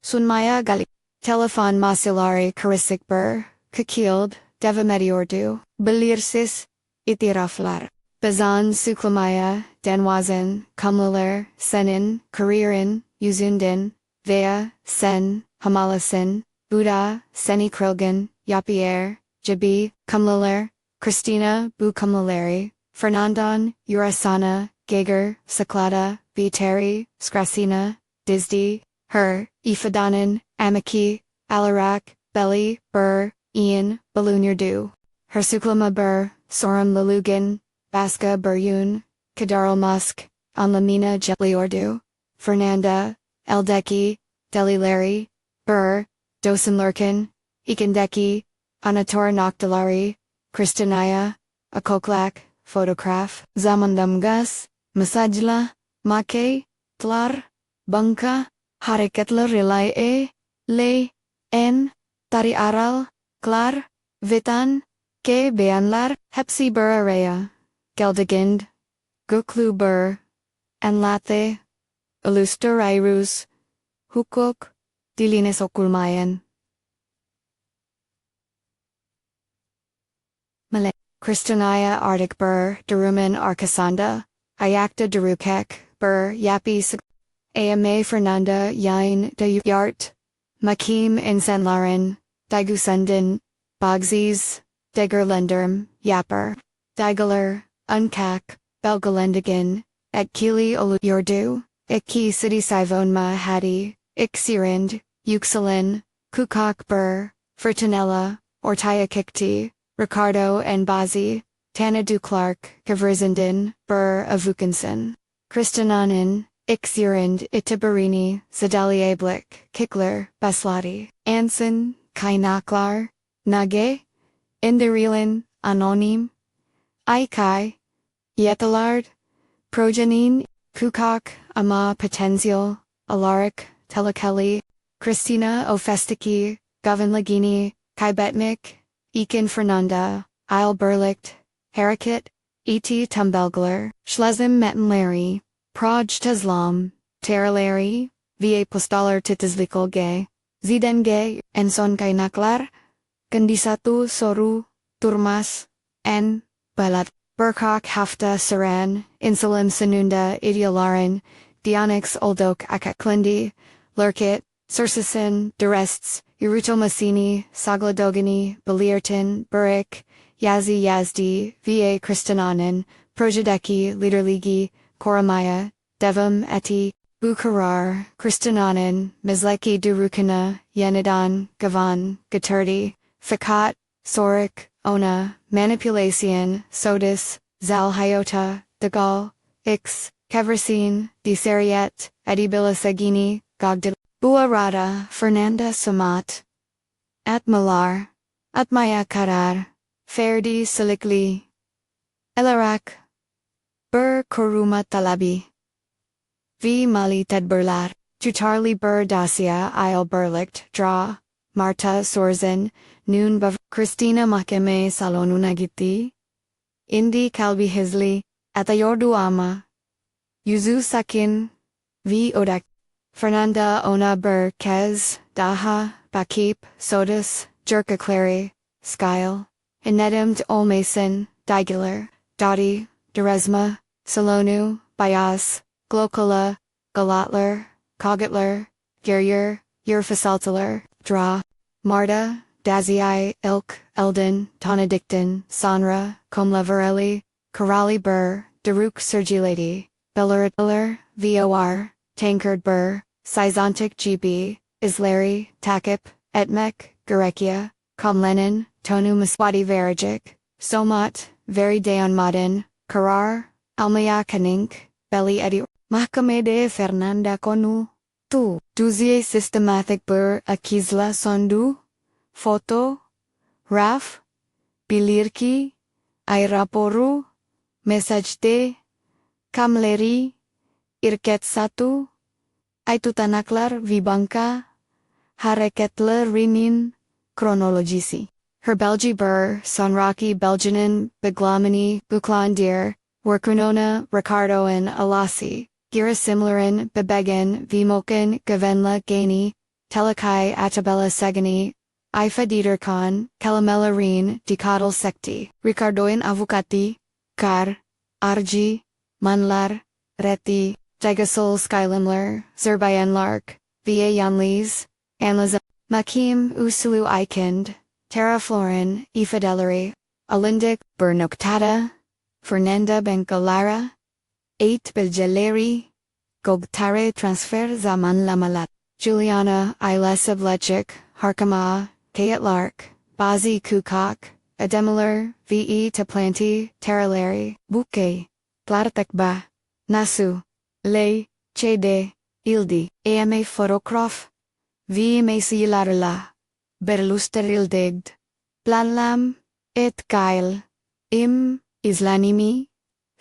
Sunmaya Gali. Telefon Masilari Karisikber. Kakild. Devamediordu. Belirsis. Itiraflar. Bazan Suklamaya. Denwazen. Kumlaler. Senin. Kuririn. Yuzundin. Vea. Sen. Hamalasin. Buddha. Seni Krilgan. Yapier. Jabi. Kumlaler. Cristina. Bu Kumlaleri. Fernandon. Urasana. Gager. Saklada. Viteri. Skrasina. Disdi. Her. Ifadanan. Amaki. Alarak. Belly. Bur. Ian. Balunirdu. Hersuklama Bur. Soram Lalugan. Baska Buryun. Kadarl Musk. Anlamina Jetliordu. Fernanda. Eldeki. Delileri. Bur. Dosenlurkin. Ikindeki. Anator Noctilari. Cristinaya. Akoklak. Photograph. Zamandamgas. Masajla. Make. Tlar. Bangka. Hareketler relay le. En. Tari aral. Klar. Vitan. Ke beanlar. Hepsi burarea. Geldigind. Guklu bur. Enlate. Ilusterairus. Hukuk. Dilines okulmayan. Malay. Cristinaya Arctic Bur. Daruman Arkasanda. Ayakta Darukek. Bur. Yapi. Ama Fernanda Yain de Yart. Makim Insenlaren. Digusundan. Bogsies. Degerlenderm. Yapper. Digaler. Unkak. Belgalendigan. Etkili Oluyurdu. Ikki City Sivonma Hadi. Iksirind. Uxalin. Kukak Bur. Fertinella. Ortaya Kikti. Ricardo and Bazi. Tana Clark. Kavrizenden. Bur Avukinson. Cristina'nın. Iksirind. Itibarini. Zadalier Blick. Kikler. Baslati. Anson. Kainaklar. Nage. Indirilin. Anonim. Aikai. Yetalard. Projanin. Kukak. Ama Potenzial. Alaric. Telekeli. Cristina Ofestiki. Govinlagini. Kaibetnik. Ekin Fernanda. Isle Berlicht. Harakit. E.T. Tumbelgler. Schlesem Mettenleri. Proj Teslam. Terraleri. Va Postaler Titizlikolge. Zidenge. Enson Kainaklar. Kandisatu Soru. Turmas. N. Balat. Burkak Hafta Saran. Insulim Sanunda Idealaran. Dionix Oldok Akaklindi. Lurkit. Sursasin. Durests. Urutomasini. Sagladogani. Belirtin. Burik. Yazi Yazdi. Va Cristina'nın. Projesi. Liderligi. Koramaya. Devam Eti. Bukarar. Cristina'nın. Mizleki Durukana. Yenidan. Gavan. Gaturdi. Fakat. Sorik. Ona. Manipulation. Sodis. Zalhayota. Dagal. Ix. Kevrasin. Disariet. Edibilasagini. Gogdil. Buarada. Fernanda Samat. Atmalar. Atmaya Karar. Ferdi Silikli. Elarak. Bur Kuruma Talabi. V Mali Tedberlar. Tutarli Bur Dacia Isle Berlicht. Draw. Marta Sorzen. Noon Bav. Cristina Makeme Salonunagiti. Indi Kalbi Hisli. Atayordu Ama. Yuzu Sakin. V Odak. Fernanda Ona Bur Kez. Daha. Bakip. Sodas. Jerka Clary. Skyle. Inedim Olmason. Digular. Dottie. Deresma. Salonu. Bias. Glokala. Galatler. Kogatler. Geryer. Yerfasaltaler. Draw. Marta. Dazii. Ilk. Eldon. Tonadicton. Sanra. Comleverelli. Karali Bur. Daruk Sergilady. Bellaritler. Vor. Tankard Bur. Sizontic GB. Islari. Takip. Etmek. Garekia. Komlenin. Tonu Maswati Verajic. Somat. Very Deon Modin. Karar. Almaya Kanink. Belly Edi. Mahkamede Fernanda Konu. Tu. Duzie Systematic Bur Akizla Sondu. Foto. Raf. Bilirki. Airaporu. Mesaj Kamleri. Irket Satu. Aitutanaklar Vibangka. Hareketler Rinin. Kronologisi. Herbelgi Bur, Sonraki Belgianin, Beglamini, Buklandir, Workunona, Ricardoan, Alasi, Girasimlaran, Bebegan, Vimokan, Gavenla, Gani, Telekai, Atabella Segani, Ifa Dieterkan, Kalamelarin, Dikadal Sekti, Ricardoan Avukati, Kar, Arji, Manlar, Reti, Jagasol Skylimler, Zerbayan Lark, Va Yanlis, Anlaza, Makim, Usulu Ikind, Terra Florin, Ifidelary, Alindik, Bernoktata, Fernanda Bengalara, 8 Bilgeleri, Gogtare Transfer Zaman Lamalat, Juliana Ilesa Blechik, Harkama, Kayat Lark, Bazi Kukak, Ademiler, Ve Taplanti, Terralari, Buke, Platakba, Nasu, Le, Chede, Ildi, Ame Photocrof, V Mesilarla, Berlusterildigd, Planlam, Et Gail, Islanimi,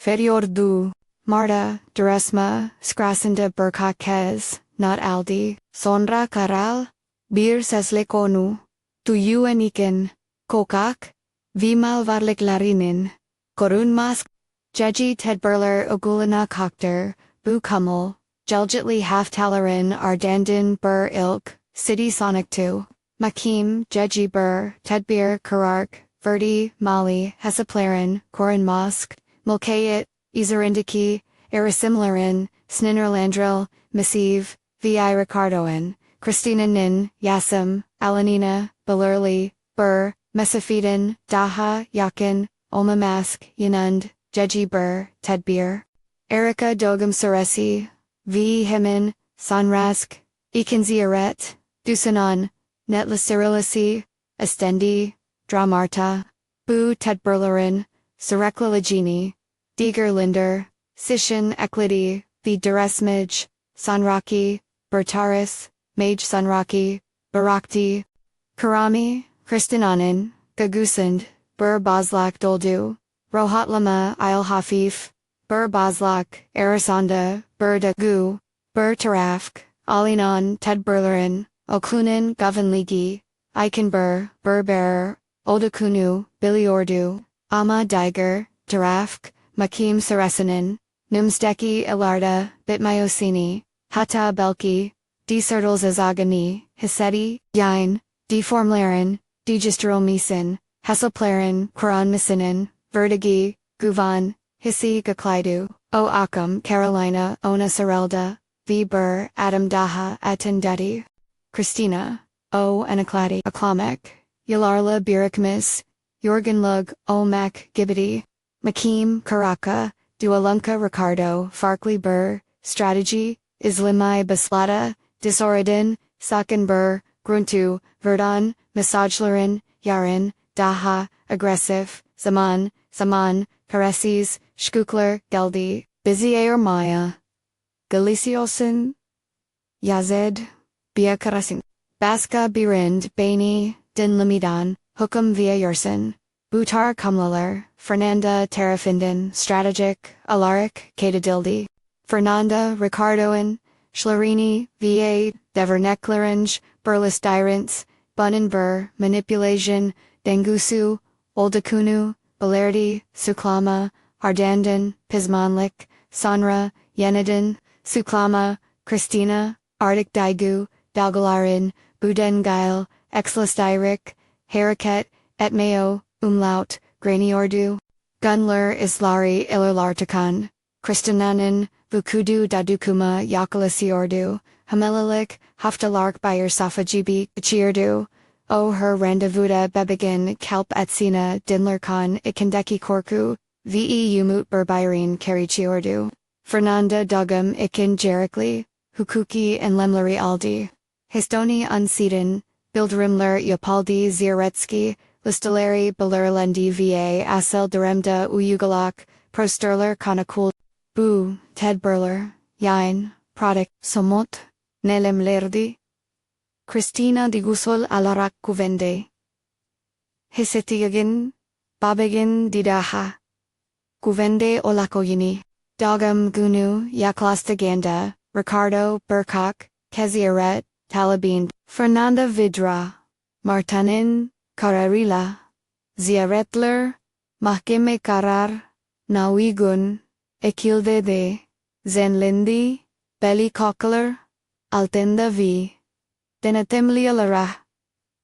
Feriordu, Marta, Duresma, Skrasenda Berkakez, Not Aldi, Sonra Karal, Bir Seslekonu, Tuyuaniken, Kokak, Vimal Varliklarinin, Korunmask, Jeji Tedberler Ogulana Kokter, Bu Kummel, Jeljitli Haftalarin Ardandin Bur Ilk, City Sonic 2, Makim, Jeji Bur, Tedbir Karark, Verdi, Mali, Hesaplarin, Koran Mosk, Mulkayat, Izarindiki, Erisimlarin, Sninnerlandril, Missive, Vi Ricardoan, Cristina'nın, Yasim, Alanina, Balerli, Bur, Mesafidin, Daha, Yakin, Olmamask, Yanund, Jeji Bur, Tedbir, Erica Dogam Saresi, V. Himin, Sanrask, Ikinziaret, Dusanon, Netla Cyrilisi, Estendi, Dramarta, Bu Tedberlerin, Sarekla Lagini, Diger Linder, Sishin Eklidi, V. Duresmij, Sanraki, Bertaris, Mage Sanraki, Barakti, Karami, Cristina'nın, Gagusand, Bur Bozlak Doldu, Rohatlama Il Hafif, Bur Bozlak, Arisanda, Bur Dagu, Bur Tarafk, Alinan Tedberlerin, Oklunin Govenligi, Ikenbur, Berberer, Oldakunu, Biliordu, Ama Diger, Tarafk, Makim Saresinin, Numsdeki Ilarda, Bitmyosini, Hata Belki, Desertals Azagani, Hiseti, Yain, Deformlaren, Degistromisen, Hesselplaren, Quran Misinin, Verdigi, Guvan, Hissi Gaklidu, O Akam, Carolina, Ona Sarelda, V. Bur, Adam Daha, Atendeti, Cristina, O. Anakladi, Aklamek, Yalarla Birikmis, Jorgenlug, Olmek, Gibbity, Makim, Karaka, Dualunka Ricardo, Farkly Bur, Strategy, Islimai Baslata, Disoridin, Sakenbur, Gruntu, Verdun, Misajlarin, Yarin, Daha, Aggressive, Zaman, Karesis, Shkukler, Geldi, Bizier Maya, Galiciosin, Yazed, Biakarasin, Baska Birind, Bani, Din Lamidan, Hookum Via Yersin, Butar Kumlaler, Fernanda Terrafinden, Strategic, Alaric, Katadildi, Fernanda Ricardoan, Schlarini, Va, Deverneclarange, Burlis Dyrants, Bunenbur, Manipulation, Dengusu, Oldakunu, Balerdi, Suklama, Ardandan, Pismanlik, Sanra, Yenadin, Suklama, Cristina, Arctic Daigu, Dalgalarin, Budengail, Exlasdyric, Haraket, Etmeo, Umlaut, Graniordu, Gunler Islari Ilarlartakan, Cristina'nın, Vukudu Dadukuma Yakalasiordu, Hamelilik, Haftalark Bayer Safajibi, Chiordu, O her Randavuda Bebegan Kelp Atsina Dinlerkan Ikindeki Korku, Ve Umut Berbirin Karichiordu, Fernanda Dugam Ikin Jerikli, Hukuki and Lemlari Aldi, Histoni Unseden, Bildrimler Yapaldi Zieretsky, Listelari Belerlendi Va Asel Duremda Uyugalak, Prosterler Kanakul, Bu, Tedberler, Yain, Product, Somot, Nelem Lerdi, Cristina di Gusol Alarak Kuvende, Hisetiagin, Babagin Didaha, Kuvende Olakoyini, Dagam Gunu Yaklastaganda, Ricardo Burkak, Keziaret, Talabin, Fernanda Vidra, Martanin, Kararila, Ziaretler, Mahkeme Karar, Nawigun, ekilde de, zenlindi, belly cockler, altenda v. Denatemlialara,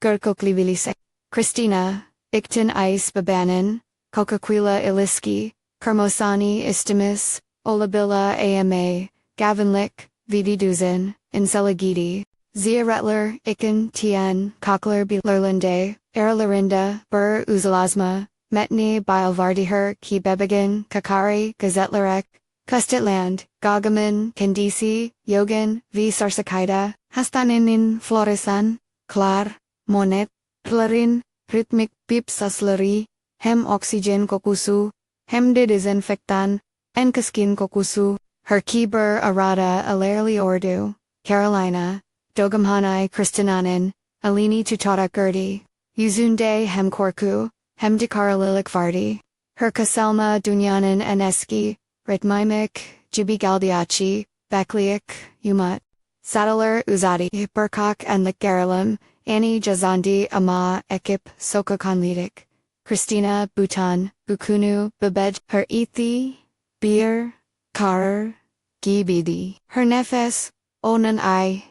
Gerkoklibilisek. Cristina, iktin ice babanan, Cocaquila iliski, Kermosani istimus, Olabilla ama, Gavinlik, Vidi duzen, Inseligidi, Zia Retler, Iken Tian, Cockler B. Lerlinde, Eralarinda, Bur Uzalasma, Metni Bialvardiher Ki Bebegan, Kakari, Gazetlerek, Kustitland, Gagaman, Kendisi, Yogan, V. Sarsakaida, Hastaninin Floresan, Klar, Monet, Plarin, Ritmik Pip Sasleri, Hem Oxygen Kokusu, Hem de Desinfectan, Enkaskin Kokusu, Herkiber Arada Alerli Ordu, Carolina, Dogamhanai Cristina'nın, Alini Tutara Gerdi, Yüzünde Hem Korku, Hem Dekaralilik Vardi, Herkaselma Dünyanın Eneski, Ritmimik, Jibi Galdiachi, Bekliik, Umut, Saddler Uzadi, Berkak and Garalam, Annie Jazandi Ama Ekip Sokokanlidik, Cristina Bhutan, Bukunu, Babej, Her Ithi, Bir, Karar, Gibidi, Her Nefes, Onan I,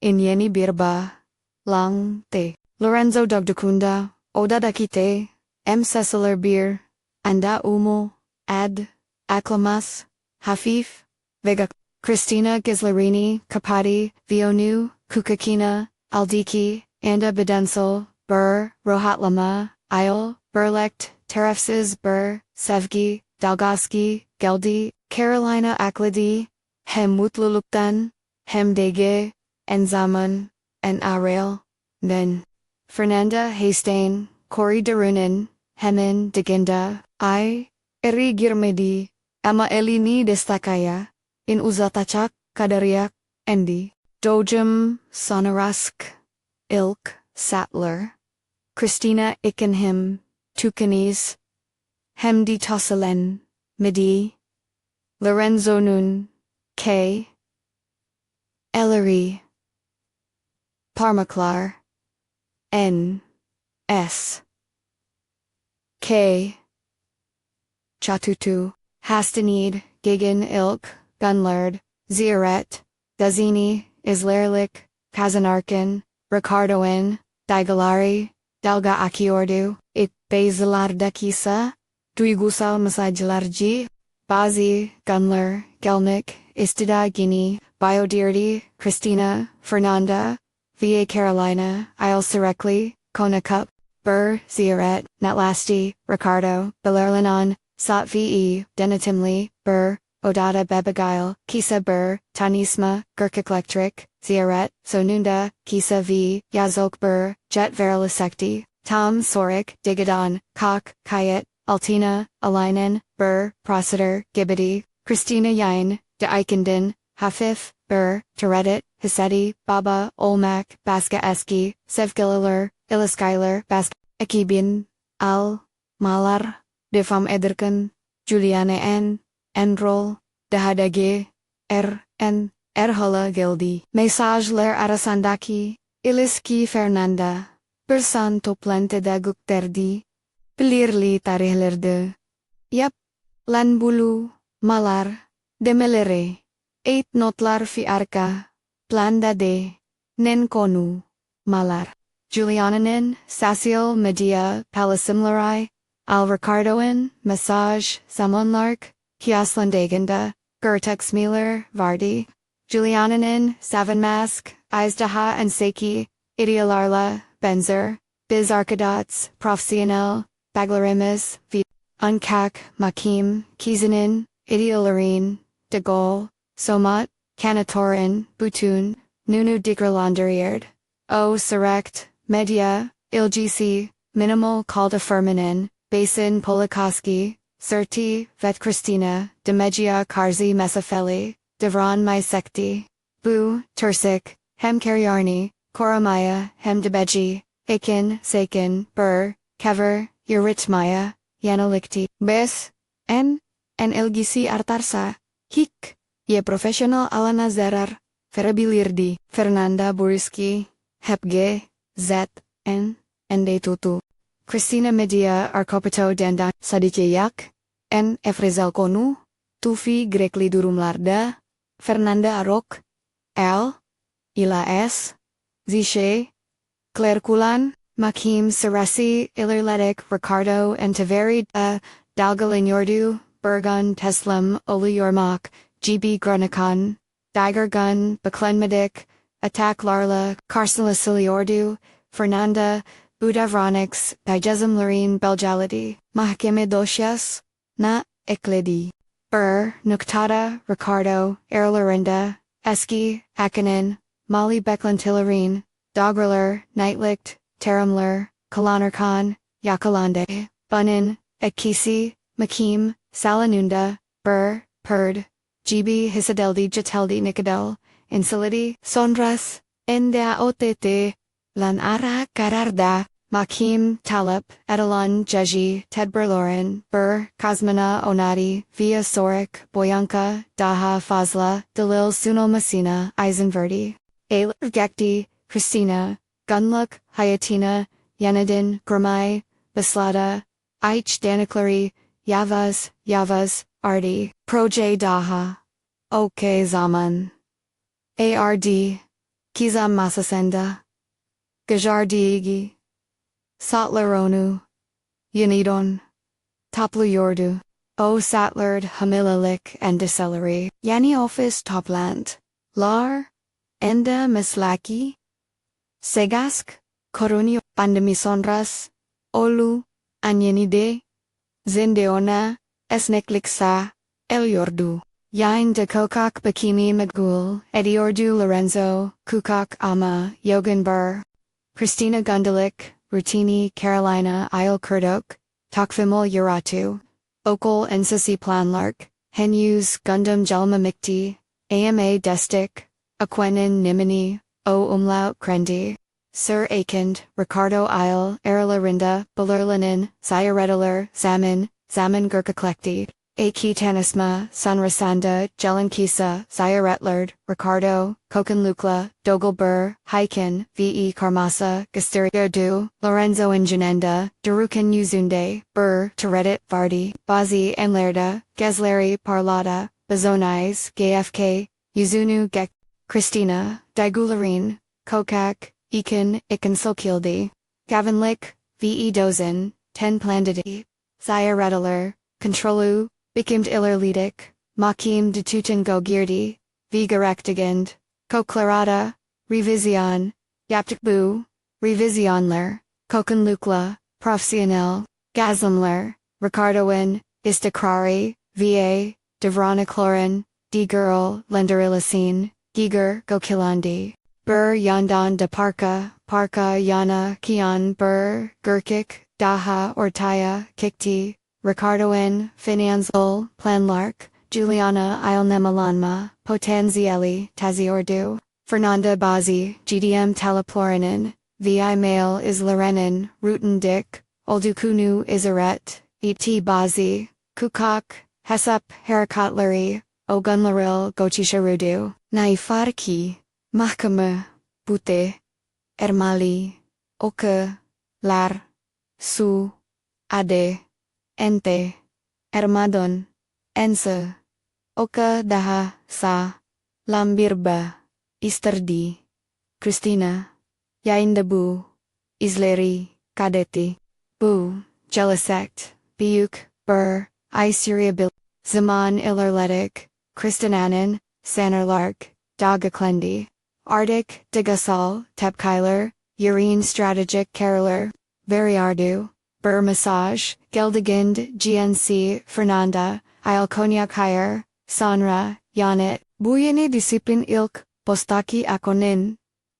in Yeni Birba, Lang Te, Lorenzo Dogdukunda, Odadakite, M. Ceciler Bir, Anda Umo, Ad, Aklamas, Hafif, Vega, Cristina Gizlarini, Kapati, Vionu, Kukakina, Aldiki, Anda Bedensel, Bur, Rohatlama, Isle, Burlekt, Terefsiz Bur, Sevgi, Dalgoski, Geldi, Carolina Akladi, Hem Mutluluktan, Hem Dege, En Zaman, En Arail, Nen. Fernanda Hastain, Cory Darunin, Hemin Deginda, Eri Girmedi, Ama Elini Destakaya, In Uzatachak, Kadariak, Endi, Dojum, Sonarask, Ilk, Sattler, Cristina Ikenhim, Tukanis, Hemdi Tossalen, Midi, Lorenzo Nun, K. Ellery, Parmaklar, N. S. K. Chatutu, Hastanid, Gigan Ilk, Gunlard, Ziaret, Dazini, Islerlik, Kazanarkin, Ricardoin, Digalari, Dalga Akiordu, Ik Bazilardakisa, Duigusal Masajlarji, Bazi, Gunler, Gelnik, Istida Gini, Biodirdi, Cristina, Fernanda, Va Carolina, Isle Sirekli, Konakup, Bur, Ziaret, Natlasti, Ricardo, Belerlinon, Sat Ve, Denatimli, Bur, Odada Bebegail, Kisa Bur, Tanisma, Gurkik Electric, Ziaret, Sonunda, Kisa V, Yazok Bur, Jet Verilasekti, Tom Sorik, Digadon, Kok, Kayet, Altina, Alinen, Bur, Proceder, Gibbidi, Cristina Yain, De Eikenden, Hafif, Bur, Toretit, Hiseti, Baba, Olmak, Baska Eski, Sevgilaler, Iliskailer, Bask, Ekibin, Al, Malar, Defam Ederken, Juliane N, Enrol, Dehadage, N, Erhola Gildi, Mesaj ler Arasandaki, Iliski Fernanda, Bersan Toplante da Gukterdi, Pelirli Tarihlerde, Yap, Lan Bulu, Malar, Demelere, 8 Notlar fi Arka, Planda de, Nen Konu, Malar, Juliananin, Sasil Media, Palasimlarai, Al Ricardoin, Mesaj, Samonlark, Kiaslandaganda, Gertex Miller, Vardi, Juliananin, Savanmask, Izdaha and Seki, Idealarla, Benzer, Biz Arkadots, Profsionel, Baglarimis, V. Unkak, Makim, Kizanin, Idealarine, De Gaulle, Somat, Kanatorin, Butun, Nunu Digralanderierd, O. Serect, Media, Ilgc, Minimal Calda Ferminin, Basin Polikoski, Serti, Vet Cristina, Demegia Karzi Mesafeli, Devran Mysekti, Bu, Tursik, Hem Karyarni, Koramaya, Hem Debeji, Akin, Sakin, Bur, Kever, Yuritmaya, Yanolikti, Bes, En Ilgisi Artarsa, Hik, Ye Professional Alana Zerar, Ferabilirdi, Fernanda Buriski, Hepge, Zet, Ende Tutu. Cristina Media Arkopato Denda, Sadijayak, N. Efrizal Konu, Tufi Grekli Durumlarda, Fernanda Arok, L. Ila S. Zishe, Claire Kulan, Makim Sarasi, Ilerletic, Ricardo and Taveri, Dalgalinyordu, Bergun, Teslam, Oluyormak, GB Grunikon, Diger Gun, Baklenmedik, Attack Larla, Karsalasiliordu, Fernanda, Budavronix, Digezum Lorine Beljalidi, Mahkeme Doshas, Na, Ekledi. Nuktata, Ricardo, Erlorinda, Eski, Akanen, Molly Beklantillerine, Dogriller, Nightlicht, Teramler, Kalanerkhan, Yakalande, Bunin, Ekisi, Makim, Salanunda, Perd, GB Hisadeldi Jateldi Nikadel, Insolidi, Sondras, Enda Otete, Lan Ara Kararda, Makim, Talip, Etalon, Jeji, Tedberloren, Kosmina Onadi, Via Sorik, Boyanka, Daha Fazla, Dalil Sunal Masina, Eisenverdi, Ayler Gekti, Cristina, Gunlook, Hayatina, Yenadin, Gramai, Bislada, Eich Daniklari, Yavaz, Ardi, Proje Daha, OK Zaman, ARD, Kizam Masasenda, Gajardiigi, Satlaronu, Yanidon, Topluyordu, O Satlard Hamilalik and Deceleri, Yani Office Topland, Lar, Enda Mislaki, Segask, Korunio, Pandemisonras, Olu, Anyenide, Zindeona, Esnikliksa, Elyordu, Yain de Kokak Bakimi Magul, Ediordu Lorenzo, Kukak Ama, Yogan Cristina Gundalik, Rutini Carolina Isle Kurdok, Takvimul Uratu, Okol Ensasi Planlark, Henyus Gundam Jelma Mikti, AMA Destik, Aquenin Nimini, O Umlaut Krendi, Sir Akind, Ricardo Isle, Erlarinda, Balerlinin, Zayaredaler, Zaman Gurkaklekti, Aki Tanisma, Sunrasanda, Jelenkisa, Zayaretlard, Ricardo, Kokanlukla, Dogelbur, Haikin, VE Karmasa, Gastiria Lorenzo and Janenda, Darukan Uzunde, Teredit Vardi, Bazi and Lerda, Gesleri Parlada, Bazonais, GFK, Uzunu Gek, Cristina, Digularin, Kokak, Ikan Gavinlik, VE Dozin, Ten Plandidi, Zayaredaler, Controlu, Bikimt Illerlidik, Makim de Tutin Gogirdi, Vigarektigand, Koklarada, Revision, Yaptikbu, Revisionler, Kokanlukla, Profesional, Gazlamler, Ricardoin, Istakrari, VA, Devroniklorin, D-Girl, Lenderilicine, Giger, Gokilandi, Yandan de Parka, Yana, Kian, Gurkik, Daha, Ortaya, Kikti, Ricardoin, Finanzol, Planlark, Juliana Ilnemalanma, Potenzieli, Taziordu, Fernanda Bazi, GDM Talaplorinin, VI Male is Lorenin, Rutendik, Oldukunu Isaret, Et Bazi, Kukak, Hesup, Harakotleri, Ogunlaril Gochisharudu, Naifarki, Mahkama, Pute, Ermali, Oke, Lar, Su, Ade, Ente, Ermadon, Ense, Oka Daha, Sa, Lambirba, Isterdi, Cristina, Yaindabu, Isleri, Kadeti, Bu, Jelisect, Biuk, Isuriabil, Zaman Ilerletic, Cristina'nın, Sanerlark, Dagaklendi, Arctic, Digasal, Tepkyler, Urine Strategic Caroler, Veriardu, Massage, Geldigind, GNC, Fernanda, Ilkonyak Hire, Sonra, Yanit, Buyeni Disipin Ilk, Postaki Akonin,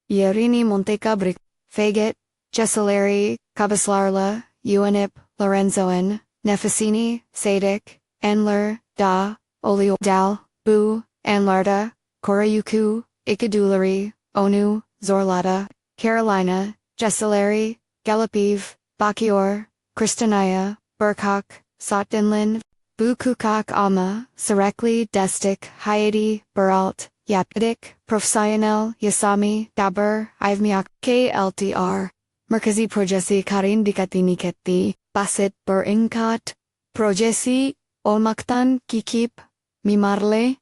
Yerini Monteca Brick, Fagit, Jesaleri, Kabaslarla, Uanip, Lorenzoin, Nefasini, Sadik, Enler, Da, Olio, Dal, Bu, Anlarda, Korayuku, Ikadulari, Onu, Zorlata, Carolina, Jesaleri, Galapiv, Bakior, Kristinaya, Burkak, Sotdinlin, Bukukak Ama, Sarekli, Destik, Hayati, Buralt, Yapdik, Profesional, Yasami, Daber, Ivmiak, KLTR, Merkezi projesi Karin Dikati Niketi, Basit Beringkat, Projesi, olmaktan kikip, mimarle,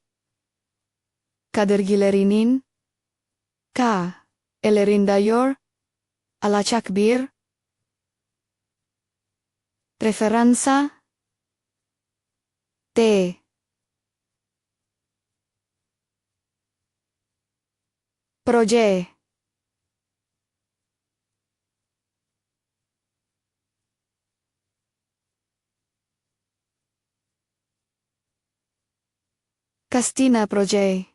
kadergilerinin, ka, elerindayor, alacak bir, referansa, t, proje, Cristina proje,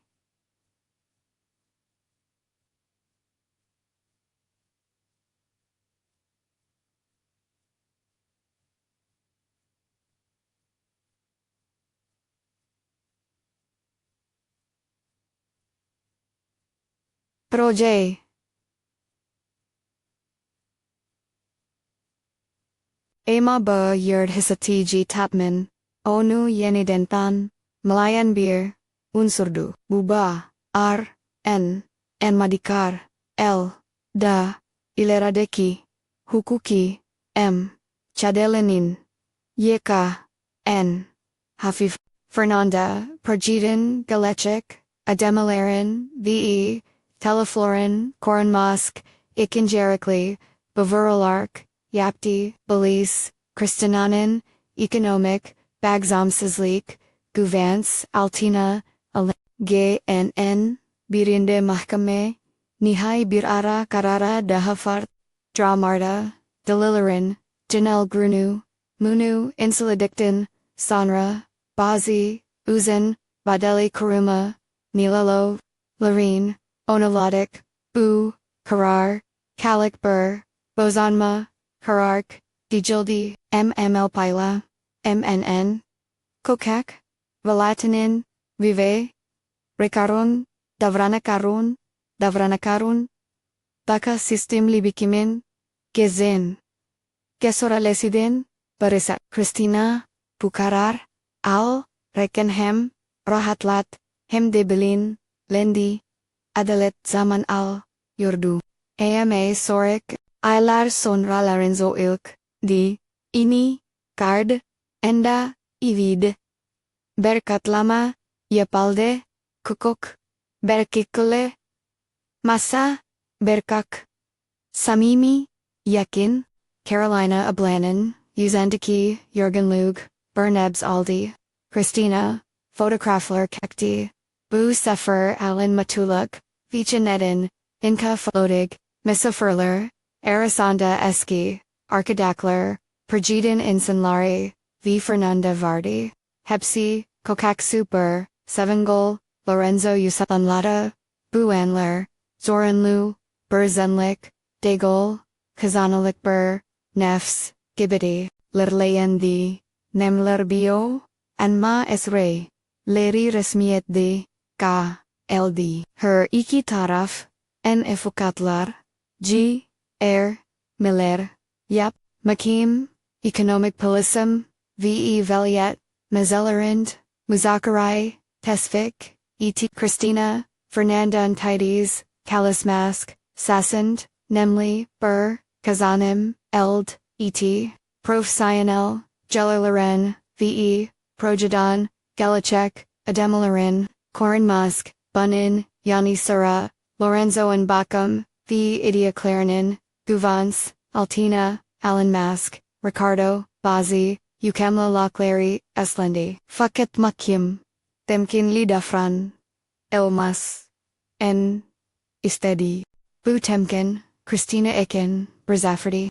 proje, Ema ba yerd hisatiji tapman, onu yeni dentan, melayan bir, unsurdu, buba, en madikar, da, ileradeki, hukuki, cadelenin, yeka, hafif, Fernanda, Perjiden, Galecek, Ademalaran, ve, Telefloran, Korenmask, Ikinjerikli, Bavuralark, Yapti, Belize, Cristina'nın, Economic, Bagzamsizlik, Guvans, Altina, GNN, Birinde Mahkame, Nihai bir ara karara dahafart, Dramarda, Dalilaran, Janel Grunu, Munu, Insuladictin, Sonra, Bazi, Uzan, Badeli Karuma, Nilalo, Larine, Onaladik, Karar, Kalik Bur, Bozanma, Karark, Dijildi, MML Pila, MNN, Kokak, Valatinin, Vive, Rekaron, Davranakarun, Baka Sistem Libikimin, Gezin, Gesoralesidin, Barisa, Cristina, Pukarar, Rekenhem, Rahatlat, Hem Debelin, Lendi, Adalet Zaman Yordu, AMA Sorek, Aylar Sonra Lorenzo ilk, ini, Card, Enda, Evinde, Berkat Lama, Yapalde, Kukok, Berkikule, Masa, Berkak, Samimi, Yakin, Carolina Ablanen, Uzandaki, Jürgen Lug, Bernabs Aldi, Cristina, Photographer Kekti, Bu Sefer Alan Matuluk, Vichanedin, Inka Flodig, Misafurler, Arasanda Eski, Arkadakler, Perjiden Insanlari, V. Fernanda Vardi, Hepsi, Kokak Super, Sevengol, Lorenzo'yu Satanlata, Buanler, Zoranlu, Berzenlik, Dagol, Kazanalikber, Nefs, Gibidi, Lirlayendi, Nemlerbio, Anma Esre, Leri Resmietdi, LD, Her iki taraf, Efukatlar, Miller, Yap, Makim, Economic Polism, Ve Veliet, Mazellarind, Muzakarai, Tesfik, Cristina, Fernanda Antides, Kalismask, Sassand, Nemli, Kazanim, Eld, Prof. Cyanel, Jellerlaren, Ve, Projedon, Galachek, Ademalarin, Corin Musk, Bunin, Yani Sara, Lorenzo and Bakam, V. Idia Clarinin, Guvans, Altina, Alan Mask, Ricardo, Bazi, Ukemla Locklary, Eslendi, Faket Makim, Temkin Lidafran, Elmas, Istedi, Bu Temkin, Cristina Ekin, Brazafredi,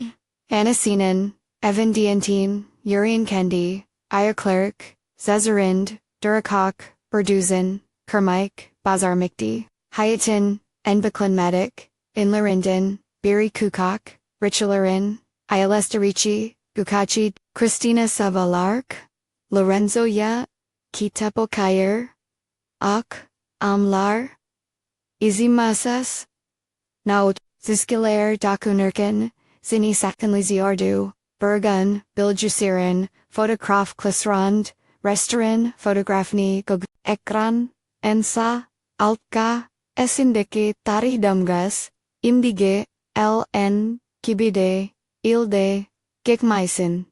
annesinin, evinde, Urian Kendi, Ayaklerk, Zezerind, Durakok, Berduzin, Kermike, Bazarmikdi, Hayatin, Enbeklenmatic, Inlarinden, Biri Kukak, Richelarin, Ialestarici, Gukachi, Cristina Savalark, Lorenzo'yu, Kitapo Kayer, Amlar, Izimasas, Naut, Ziskiler Dakunurken, Zini Sakanliziordu, Bergun, Biljusirin, Photograph Klisrand, Restaurant, Fotografni, Gog, Ekran, Ensa, Altka, Esindeki Tarih Damgas, Imdige, LN, Kibide, Ilde, Gekmaisin.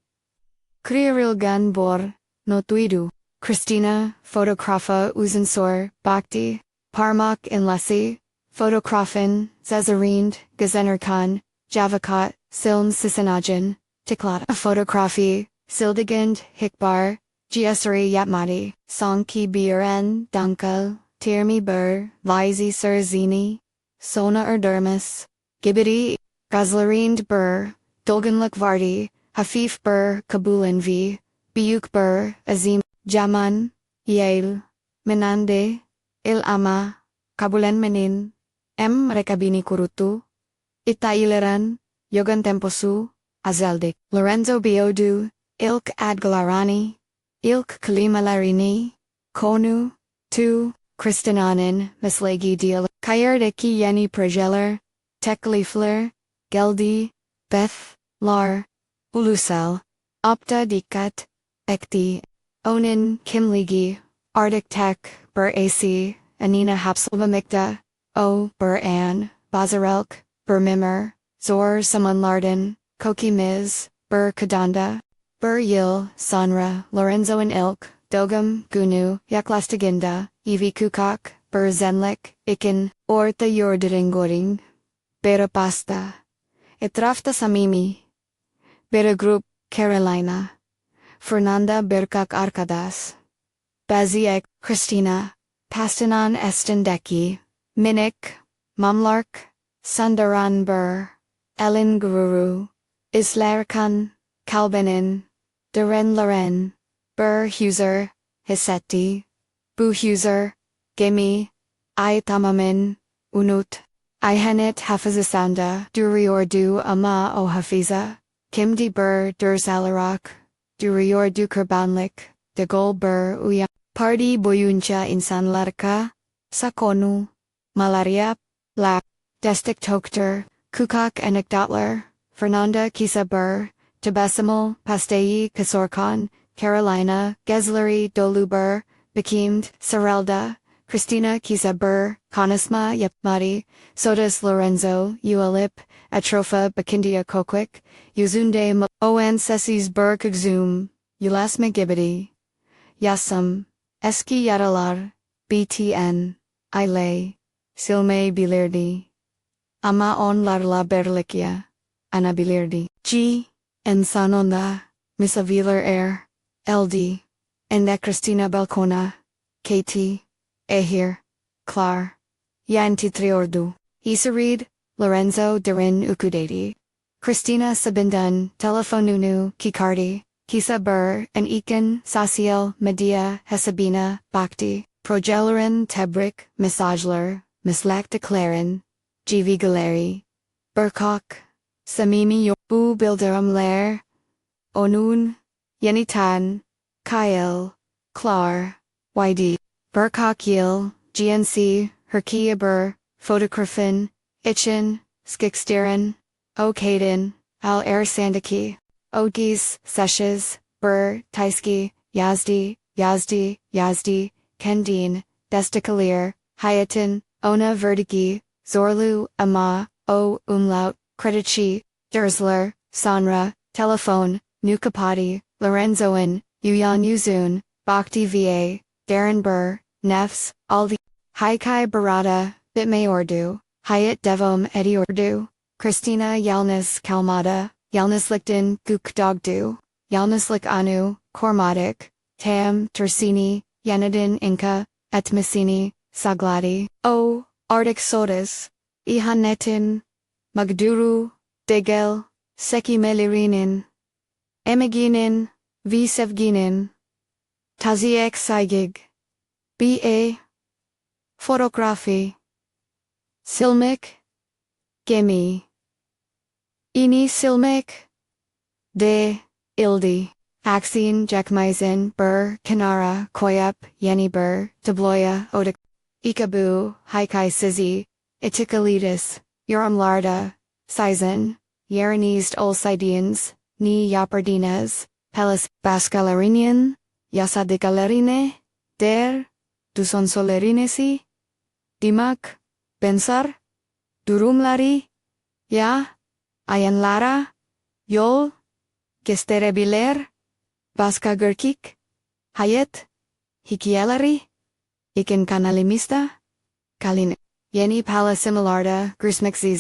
Kriarilgan Bor, notuidu. Cristina, fotografa uzansor, bakti, parmak inlesi, fotografen, zezerind, gazenerkan, javakat, silm sisanajan, tiklat. Fotografi, sildigand, hikbar, giesari yapmati, songki biren, dankal, tirmi bur, vizi serzini, sona erdermis, gibidi, gazlarind bur, dolganluk vardi, hafif bur, kabulan v, biyuk bur, azim, jaman, yael, menande, il ama, kabulan menin, rekabini kurutu, itaileran, yogan temposu, azeldik. Lorenzo biodu, ilk adgalarani, ilk kalimalarini, konu, tu, Cristina'nın, meslegi deal, Şehirdeki yeni projeler, teklifler, geldi, beth, lar, ulusal, apta dikkat, ekti, onun, kimligi, artık tek, projesi, anina hapsalvamikta, o, an, bazarelk, mimmer, zor zamanlardan, kokimiz, kadında, yıl, sonra, Lorenzo'nun ilk, dogam, gunu, yaklaştığında, evi kukak, zenlik, ikin, orta yorderingoring, bera pasta, etrafta samimi, bera grup, Carolina, Fernanda berkak arkadas, Baziek, Cristina, pastinan estindeki, minik, mamlark, sandaran elin gururu, islarkan, kalbenin, deren laren, huser, hissetti, bu huser, gemi, ay tamamen, unut, ihanet hafizasanda, duriordu ama o hafiza, kimdi derzalarak, duriordu kurbanlik, de gol uya, pardi boyunca insanlarka, sakonu, malaria, la, destek doktor, kukak anekdotlar, Fernanda kisa tebesimal, pasteyi kasorkan, Carolina, Gezleri dolu bekimd, Sarelda, Cristina kisa konusma yapmati, sodas Lorenzo, ualip, atrofa bakindia kokwik, yüzünde on sesis kagzum, ulasma gibidi, yasum, eski yadalar, btn, ile, silme bilirdi, ama onlarla berlikya, anabilirdi, insanonda, misaviler ld, ende Cristina Balcona, Katie, Ahir, Clar, Yantitriordu, Isarid, Lorenzo derin ukudati, Cristina Sabindan, Telefonunu, Kikardi, Kisa and Ikan, Sasiel, Medea, Hesabina, Bhakti, Progelerin, Tebrik, Misajler, Mislak declaren, GV Galeri, Burkok, Samimi Yobu Bilderum Lair, Onun, Yenitan, Kyle, Klar, YD, Burkok Yil, GNC, Herkia Photographin, Itchin, Skikstiren, Okaden, Al Sandaki, Odgis, Seshes, Taiski, Yazdi, Kendin, Destikalir, Hayatin, Ona Verdigi, Zorlu, Ama, O Umlaut, Kredici, Derzler, Sonra, Telephone, Nukapati, Lorenzoin, Yuyan Yuzun, Bhakti Va, Darren Nefs, Aldi, Haikai Barada, Bitmayordu, Hayat Devom Ediordu, Cristina Yalnis Kalmada, Yalnislikden Gukdogdu, Yalnislik Anu, Kormadik, Tam, Tersini, Yanadin Inca, Etmasini, Sagladi, O, Arctic Sodas, Ihanetin, Magduru, Degel, Seki Melirinin, Emiginin, Visevginin, Taziek Saigig, B.A. Photography, Silmik, Gemi, Ini Silmik, De, Ildi, Axin Jakmaizen, Kanara, Koyap, Yeni Tabloya, Odik, Ikabu, Haikai Sizi, Itikalitis, Yoramlarda, Sizen, Yerenized Olsidians, Ni Yapardines, Pelis, Bascalarinian, Yasadikalarine, Der, Dusonsolarinesi, Dimak, Bensar, Durumlari, Ya, Ayanlara, Yol, Gesterebiler, Baska Gurkik, Hayat, hikayeleri, ikin kanalimizda, kalin, yeni pala similarda, grismeksiz,